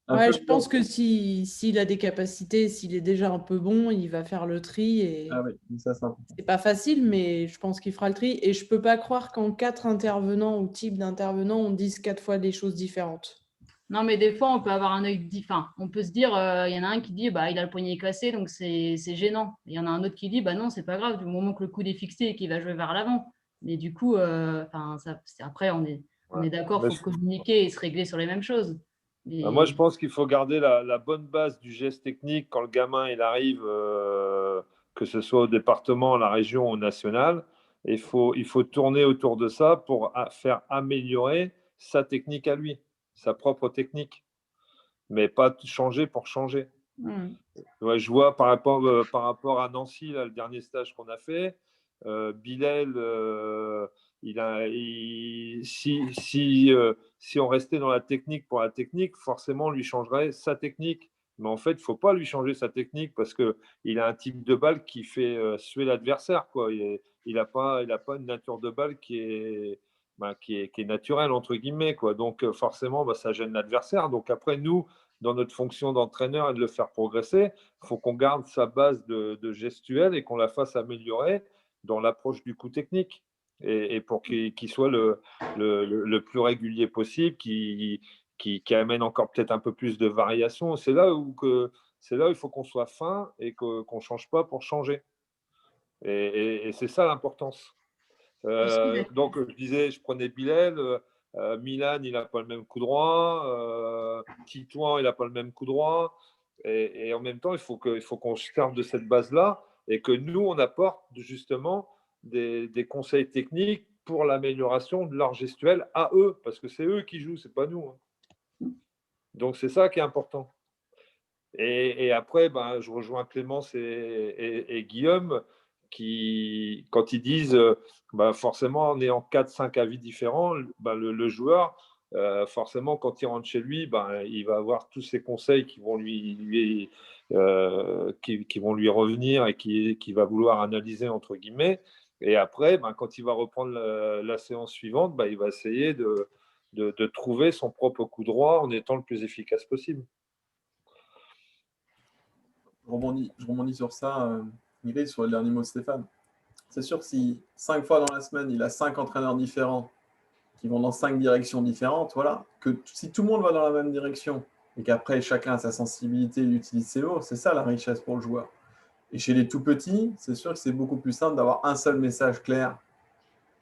Ouais, je pense que s'il a des capacités, s'il est déjà un peu bon, il va faire le tri. Et ah oui, ça c'est important. C'est pas facile, mais je pense qu'il fera le tri. Et je peux pas croire qu'en 4 intervenants ou types d'intervenants, on dise 4 fois des choses différentes. Non, mais des fois, on peut avoir un œil différent. On peut se dire, il y en a un qui dit, bah, il a le poignet cassé, donc c'est gênant. Il y en a un autre qui dit, bah non, c'est pas grave, du moment que le coude est fixé et qu'il va jouer vers l'avant. Mais du coup, après, on est d'accord, il faut communiquer et se régler sur les mêmes choses. Mais... Moi, je pense qu'il faut garder la bonne base du geste technique quand le gamin il arrive, que ce soit au département, à la région ou au national. Il faut tourner autour de ça pour faire améliorer sa technique à lui, sa propre technique, mais pas changer pour changer. Ouais, je vois par rapport à Nancy, là, le dernier stage qu'on a fait, Bilal, si on restait dans la technique pour la technique, forcément, on lui changerait sa technique. Mais en fait, il ne faut pas lui changer sa technique parce qu'il a un type de balle qui fait suer l'adversaire, quoi. Il n'a pas une nature de balle qui est naturelle, entre guillemets, quoi. Donc, forcément, ça gêne l'adversaire. Donc, après, nous, dans notre fonction d'entraîneur et de le faire progresser, il faut qu'on garde sa base de gestuelle et qu'on la fasse améliorer dans l'approche du coup technique et pour qu'il soit le plus régulier possible, qui amène encore peut-être un peu plus de variation. C'est là où il faut qu'on soit fin et qu'on ne change pas pour changer. Et c'est ça l'importance. Donc, je disais, je prenais Bilal, Milan, il n'a pas le même coup droit, Titouan, il n'a pas le même coup droit. Et en même temps, il faut qu'on se serve de cette base-là et que nous, on apporte justement des conseils techniques pour l'amélioration de leur gestuelle à eux, parce que c'est eux qui jouent, c'est pas nous. Hein. Donc, c'est ça qui est important. Et après, je rejoins Clémence et Guillaume qui, quand ils disent forcément, en ayant 4-5 avis différents, le joueur, forcément, quand il rentre chez lui, il va avoir tous ces conseils qui vont lui revenir et qui va vouloir analyser, entre guillemets. Et après, quand il va reprendre la séance suivante, il va essayer de trouver son propre coup droit en étant le plus efficace possible. Je rebondis sur ça, Ingrid, sur le dernier mot de Stéphane. C'est sûr que si 5 fois dans la semaine, il a 5 entraîneurs différents qui vont dans 5 directions différentes, voilà, que si tout le monde va dans la même direction et qu'après chacun a sa sensibilité et utilise ses mots, c'est ça la richesse pour le joueur. Et chez les tout petits, c'est sûr que c'est beaucoup plus simple d'avoir un seul message clair,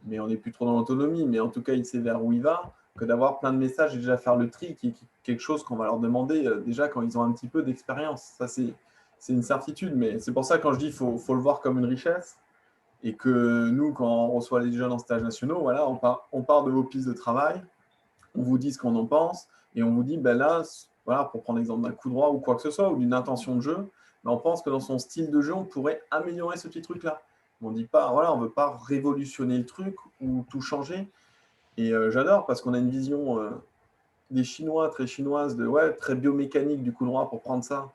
mais on n'est plus trop dans l'autonomie, mais en tout cas il sait vers où il va, que d'avoir plein de messages et déjà faire le tri, qui est quelque chose qu'on va leur demander déjà quand ils ont un petit peu d'expérience. Ça, c'est une certitude, mais c'est pour ça que quand je dis qu'il faut le voir comme une richesse, et que nous, quand on reçoit les jeunes en stage nationaux, voilà, on part de vos pistes de travail, on vous dit ce qu'on en pense, et on vous dit, là, voilà, pour prendre l'exemple d'un coup droit ou quoi que ce soit, ou d'une intention de jeu, on pense que dans son style de jeu, on pourrait améliorer ce petit truc-là. On ne dit pas, voilà, on ne veut pas révolutionner le truc ou tout changer. Et j'adore parce qu'on a une vision des Chinois, très chinoise, très biomécanique du coup droit pour prendre ça.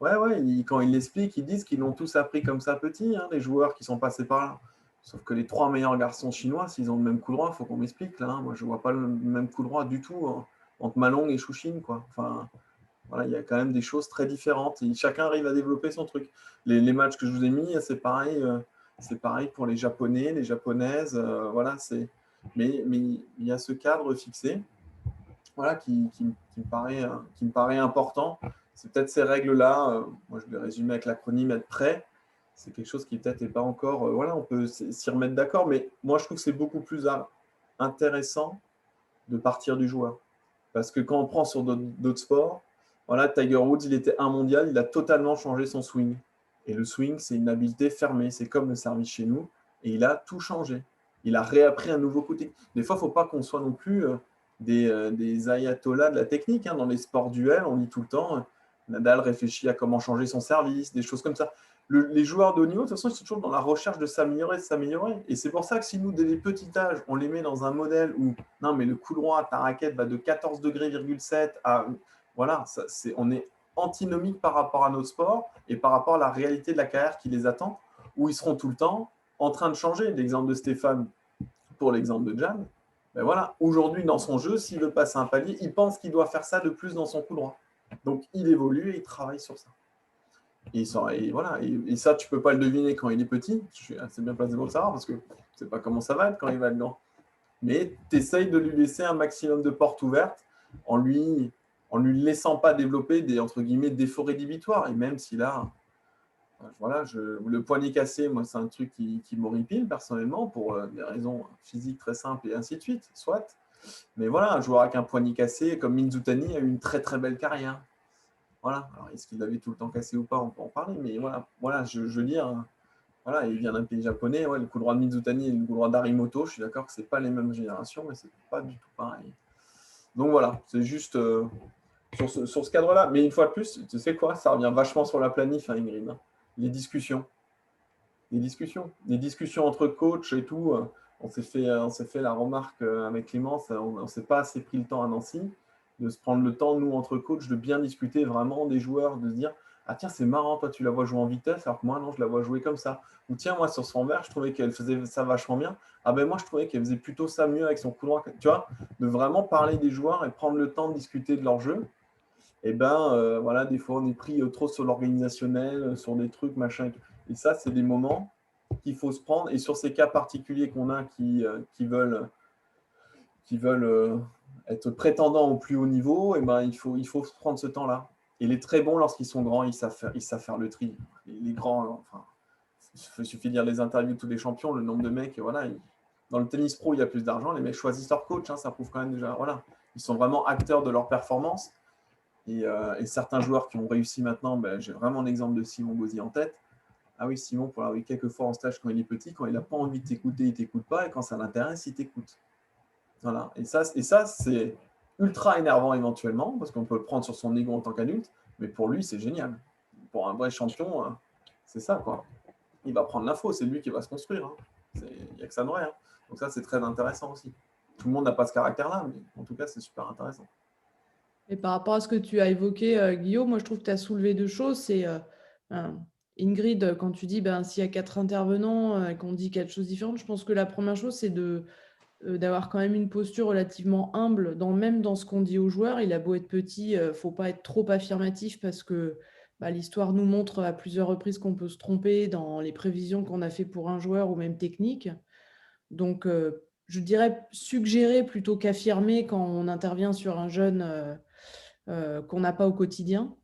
Ouais, quand ils l'expliquent, ils disent qu'ils l'ont tous appris comme ça petit, les joueurs qui sont passés par là. Sauf que les 3 meilleurs garçons chinois, s'ils ont le même coup droit, il faut qu'on m'explique. Là, Moi, je ne vois pas le même coup droit du tout entre Malong et Chouchine, quoi. Enfin, voilà, il y a quand même des choses très différentes. Et chacun arrive à développer son truc. Les matchs que je vous ai mis, c'est pareil pour les Japonais, les Japonaises. Voilà, mais il y a ce cadre fixé, voilà, qui me paraît important. C'est peut-être ces règles-là. Moi, je vais résumer avec l'acronyme être prêt. C'est quelque chose qui peut-être n'est pas encore. Voilà, on peut s'y remettre d'accord, mais moi, je trouve que c'est beaucoup plus intéressant de partir du joueur. Parce que quand on prend sur d'autres sports, voilà, Tiger Woods, il était un mondial, il a totalement changé son swing. Et le swing, c'est une habileté fermée, c'est comme le service chez nous, et il a tout changé. Il a réappris un nouveau côté. Des fois, il ne faut pas qu'on soit non plus des ayatollahs de la technique. Hein. Dans les sports duels, on dit tout le temps, Nadal réfléchit à comment changer son service, des choses comme ça. Les joueurs de haut niveau, de toute façon, ils sont toujours dans la recherche de s'améliorer, de s'améliorer. Et c'est pour ça que si nous, dès les petits âges, on les met dans un modèle où, non, mais le coup droit, ta raquette va de 14 degrés, 7 à... Voilà, on est antinomique par rapport à notre sport et par rapport à la réalité de la carrière qui les attend, où ils seront tout le temps en train de changer. L'exemple de Stéphane pour l'exemple de Jan, ben voilà, aujourd'hui, dans son jeu, s'il veut passer un palier, il pense qu'il doit faire ça de plus dans son coup droit. Donc, il évolue et il travaille sur ça. Voilà, et ça, tu ne peux pas le deviner quand il est petit. Je suis assez bien placé pour le savoir parce que je ne sais pas comment ça va être quand il va être grand. Mais tu essayes de lui laisser un maximum de portes ouvertes en lui laissant pas développer des, entre guillemets, défauts rédhibitoires. Et même s'il a, voilà, le poignet cassé, moi, c'est un truc qui m'horripile personnellement pour des raisons physiques très simples et ainsi de suite, soit. Mais voilà, un joueur avec un poignet cassé comme Mizutani a eu une très très belle carrière. Voilà. Alors, est-ce qu'il l'avait tout le temps cassé ou pas? On peut en parler, mais voilà, je veux dire, voilà, il vient d'un pays japonais. Ouais, le coup droit de Mizutani et le coup droit d'Arimoto, je suis d'accord que ce n'est pas les mêmes générations, mais ce n'est pas du tout pareil. Donc voilà, c'est juste sur ce cadre-là. Mais une fois de plus, tu sais quoi, ça revient vachement sur la planif, hein, Ingrid. Hein. Les discussions. Les discussions entre coachs et tout. On s'est fait la remarque avec Clémence, on ne s'est pas assez pris le temps à Nancy de se prendre le temps, nous, entre coachs, de bien discuter vraiment des joueurs, de se dire « Ah tiens, c'est marrant, toi, tu la vois jouer en vitesse, alors que moi, non, je la vois jouer comme ça. » Ou « Tiens, moi, sur son verre, je trouvais qu'elle faisait ça vachement bien. Ah ben moi, je trouvais qu'elle faisait plutôt ça mieux avec son coup droit. » Tu vois, de vraiment parler des joueurs et prendre le temps de discuter de leur jeu. Et ben, voilà, des fois, on est pris trop sur l'organisationnel, sur des trucs, machin. Et ça, c'est des moments qu'il faut se prendre. Et sur ces cas particuliers qu'on a qui veulent être prétendants au plus haut niveau, et ben, il faut prendre ce temps-là. Et les très bons, lorsqu'ils sont grands, ils savent faire le tri. Les grands, enfin, il suffit de lire les interviews de tous les champions, le nombre de mecs, voilà. Dans le tennis pro, il y a plus d'argent, les mecs choisissent leur coach, hein, ça prouve quand même déjà, voilà. Ils sont vraiment acteurs de leur performance. Et certains joueurs qui ont réussi maintenant, ben, j'ai vraiment l'exemple de Simon Gauzy en tête. Ah oui, Simon, pour l'avoir eu quelques fois en stage quand il est petit, quand il n'a pas envie de t'écouter, il ne t'écoute pas, et quand ça l'intéresse, il t'écoute. Voilà. Et ça c'est ultra énervant éventuellement, parce qu'on peut le prendre sur son ego en tant qu'adulte, mais pour lui, c'est génial. Pour un vrai champion, c'est ça, quoi. Il va prendre l'info, c'est lui qui va se construire. Hein. Il n'y a que ça de vrai. Hein. Donc ça, c'est très intéressant aussi. Tout le monde n'a pas ce caractère-là, mais en tout cas, c'est super intéressant. Et par rapport à ce que tu as évoqué, Guillaume, moi je trouve que tu as soulevé deux choses. C'est Ingrid, quand tu dis s'il y a 4 intervenants et qu'on dit 4 choses différentes, je pense que la première chose, c'est d'avoir quand même une posture relativement humble, même dans ce qu'on dit aux joueurs. Il a beau être petit, il ne faut pas être trop affirmatif parce que l'histoire nous montre à plusieurs reprises qu'on peut se tromper dans les prévisions qu'on a fait pour un joueur ou même technique. Donc, je dirais suggérer plutôt qu'affirmer quand on intervient sur un jeune qu'on n'a pas au quotidien.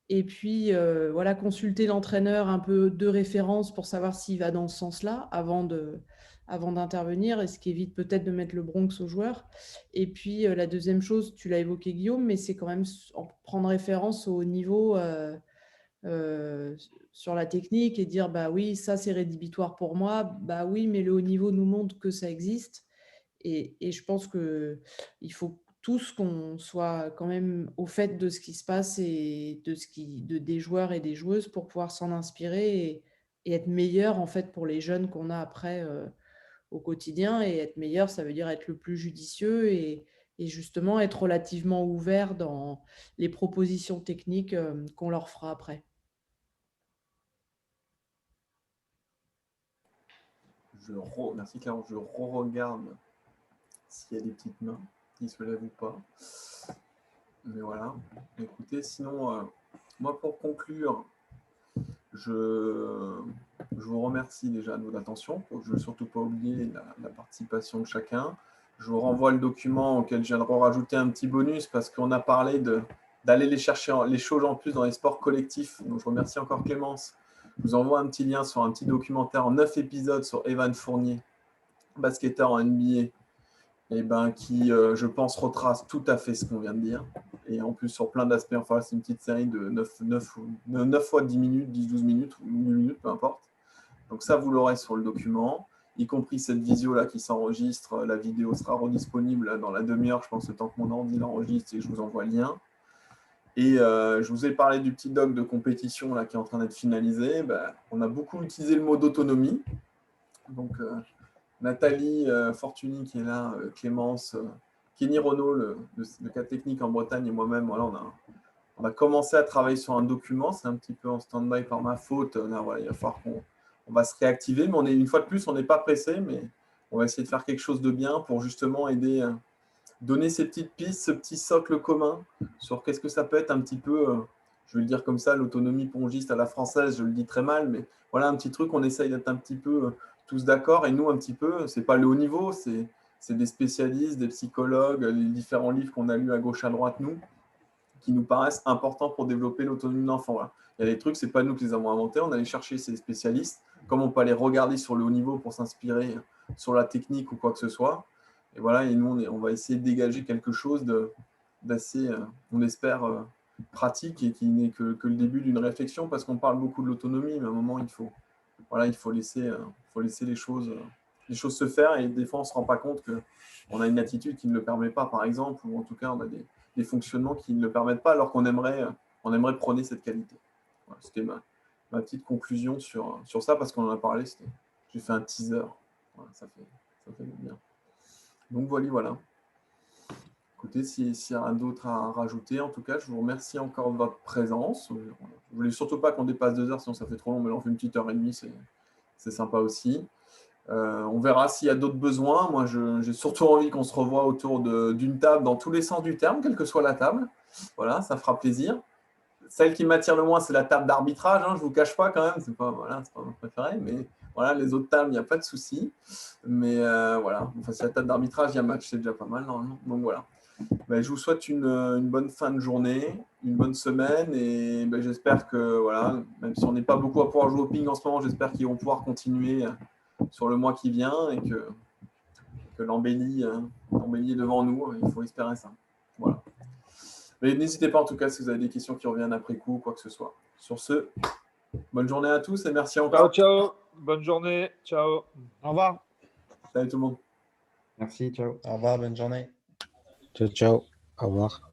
Et puis, voilà, consulter l'entraîneur un peu de référence pour savoir s'il va dans ce sens-là avant d'intervenir, et ce qui évite peut-être de mettre le Bronx aux joueurs. Et puis, la deuxième chose, tu l'as évoqué, Guillaume, mais c'est quand même prendre référence au niveau sur la technique et dire, oui, ça, c'est rédhibitoire pour moi. Oui, mais le haut niveau nous montre que ça existe. Et je pense qu'il faut tous qu'on soit quand même au fait de ce qui se passe et des joueurs et des joueuses pour pouvoir s'en inspirer et être meilleur en fait pour les jeunes qu'on a après au quotidien. Et être meilleur, ça veut dire être le plus judicieux et justement être relativement ouvert dans les propositions techniques qu'on leur fera après. Merci Clément, je re-regarde s'il y a des petites mains qui se lèvent ou pas. Mais voilà. Écoutez, sinon, moi, pour conclure, je vous remercie déjà de votre attention. Je ne veux surtout pas oublier la participation de chacun. Je vous renvoie le document auquel je viens de rajouter un petit bonus parce qu'on a parlé d'aller les chercher les choses en plus dans les sports collectifs. Donc, je remercie encore Clémence. Je vous envoie un petit lien sur un petit documentaire en 9 épisodes sur Evan Fournier, basketteur en NBA, et qui, je pense, retrace tout à fait ce qu'on vient de dire. Et en plus, sur plein d'aspects, enfin, c'est une petite série de 9 fois 10 minutes, 10-12 minutes, ou 8 minutes, peu importe. Donc ça, vous l'aurez sur le document, y compris cette visio-là qui s'enregistre. La vidéo sera redisponible dans la demi-heure, je pense, le temps que mon ordi l'enregistre et que je vous envoie le lien. Et je vous ai parlé du petit doc de compétition là, qui est en train d'être finalisé. On a beaucoup utilisé le mot d'autonomie. Donc, Nathalie Fortuny qui est là, Clémence, Kenny Renaud, le cas technique en Bretagne, et moi-même, voilà, on a commencé à travailler sur un document. C'est un petit peu en stand-by par ma faute. Là, voilà, il va falloir qu'on va se réactiver. Mais une fois de plus, on n'est pas pressé, mais on va essayer de faire quelque chose de bien pour justement aider, donner ces petites pistes, ce petit socle commun sur qu'est-ce que ça peut être un petit peu, je vais le dire comme ça, l'autonomie pongiste à la française, je le dis très mal, mais voilà un petit truc, on essaye d'être un petit peu tous d'accord, et nous un petit peu, c'est pas le haut niveau, c'est des spécialistes, des psychologues, les différents livres qu'on a lus à gauche, à droite, nous, qui nous paraissent importants pour développer l'autonomie de l'enfant. Voilà. Il y a des trucs, c'est pas nous qui les avons inventés, on allait chercher ces spécialistes, comme on peut aller regarder sur le haut niveau pour s'inspirer sur la technique ou quoi que ce soit. Et voilà, et nous, on va essayer de dégager quelque chose d'assez, on espère, pratique et qui n'est que le début d'une réflexion, parce qu'on parle beaucoup de l'autonomie, mais à un moment, il faut laisser les choses se faire, et des fois, on ne se rend pas compte qu'on a une attitude qui ne le permet pas, par exemple, ou en tout cas, on a des fonctionnements qui ne le permettent pas, alors qu'on aimerait prôner cette qualité. Voilà, c'était ma petite conclusion sur ça, parce qu'on en a parlé, j'ai fait un teaser. Voilà, ça fait bien. Donc voilà. Écoutez, s'il y a rien d'autre à rajouter, en tout cas, je vous remercie encore de votre présence. Je ne voulais surtout pas qu'on dépasse 2 heures, sinon ça fait trop long, mais là, on fait une petite heure et demie, c'est sympa aussi. On verra s'il y a d'autres besoins. Moi, j'ai surtout envie qu'on se revoie autour d'une table dans tous les sens du terme, quelle que soit la table. Voilà, ça fera plaisir. Celle qui m'attire le moins, c'est la table d'arbitrage. Je ne vous cache pas quand même, c'est pas mon préféré, mais voilà, les autres tables, il n'y a pas de souci. Mais voilà, enfin, si la table d'arbitrage, il y a match, c'est déjà pas mal normalement. Donc voilà. Je vous souhaite une bonne fin de journée, une bonne semaine, et j'espère que, voilà, même si on n'est pas beaucoup à pouvoir jouer au ping en ce moment, j'espère qu'ils vont pouvoir continuer sur le mois qui vient, et que l'embellie est devant nous. Il faut espérer ça. Voilà. Mais n'hésitez pas en tout cas si vous avez des questions qui reviennent après coup ou quoi que ce soit. Sur ce, bonne journée à tous et merci encore. Ciao. Bonne journée. Ciao. Au revoir. Salut tout le monde. Merci, ciao. Au revoir, bonne journée. Ciao, ciao. Au revoir.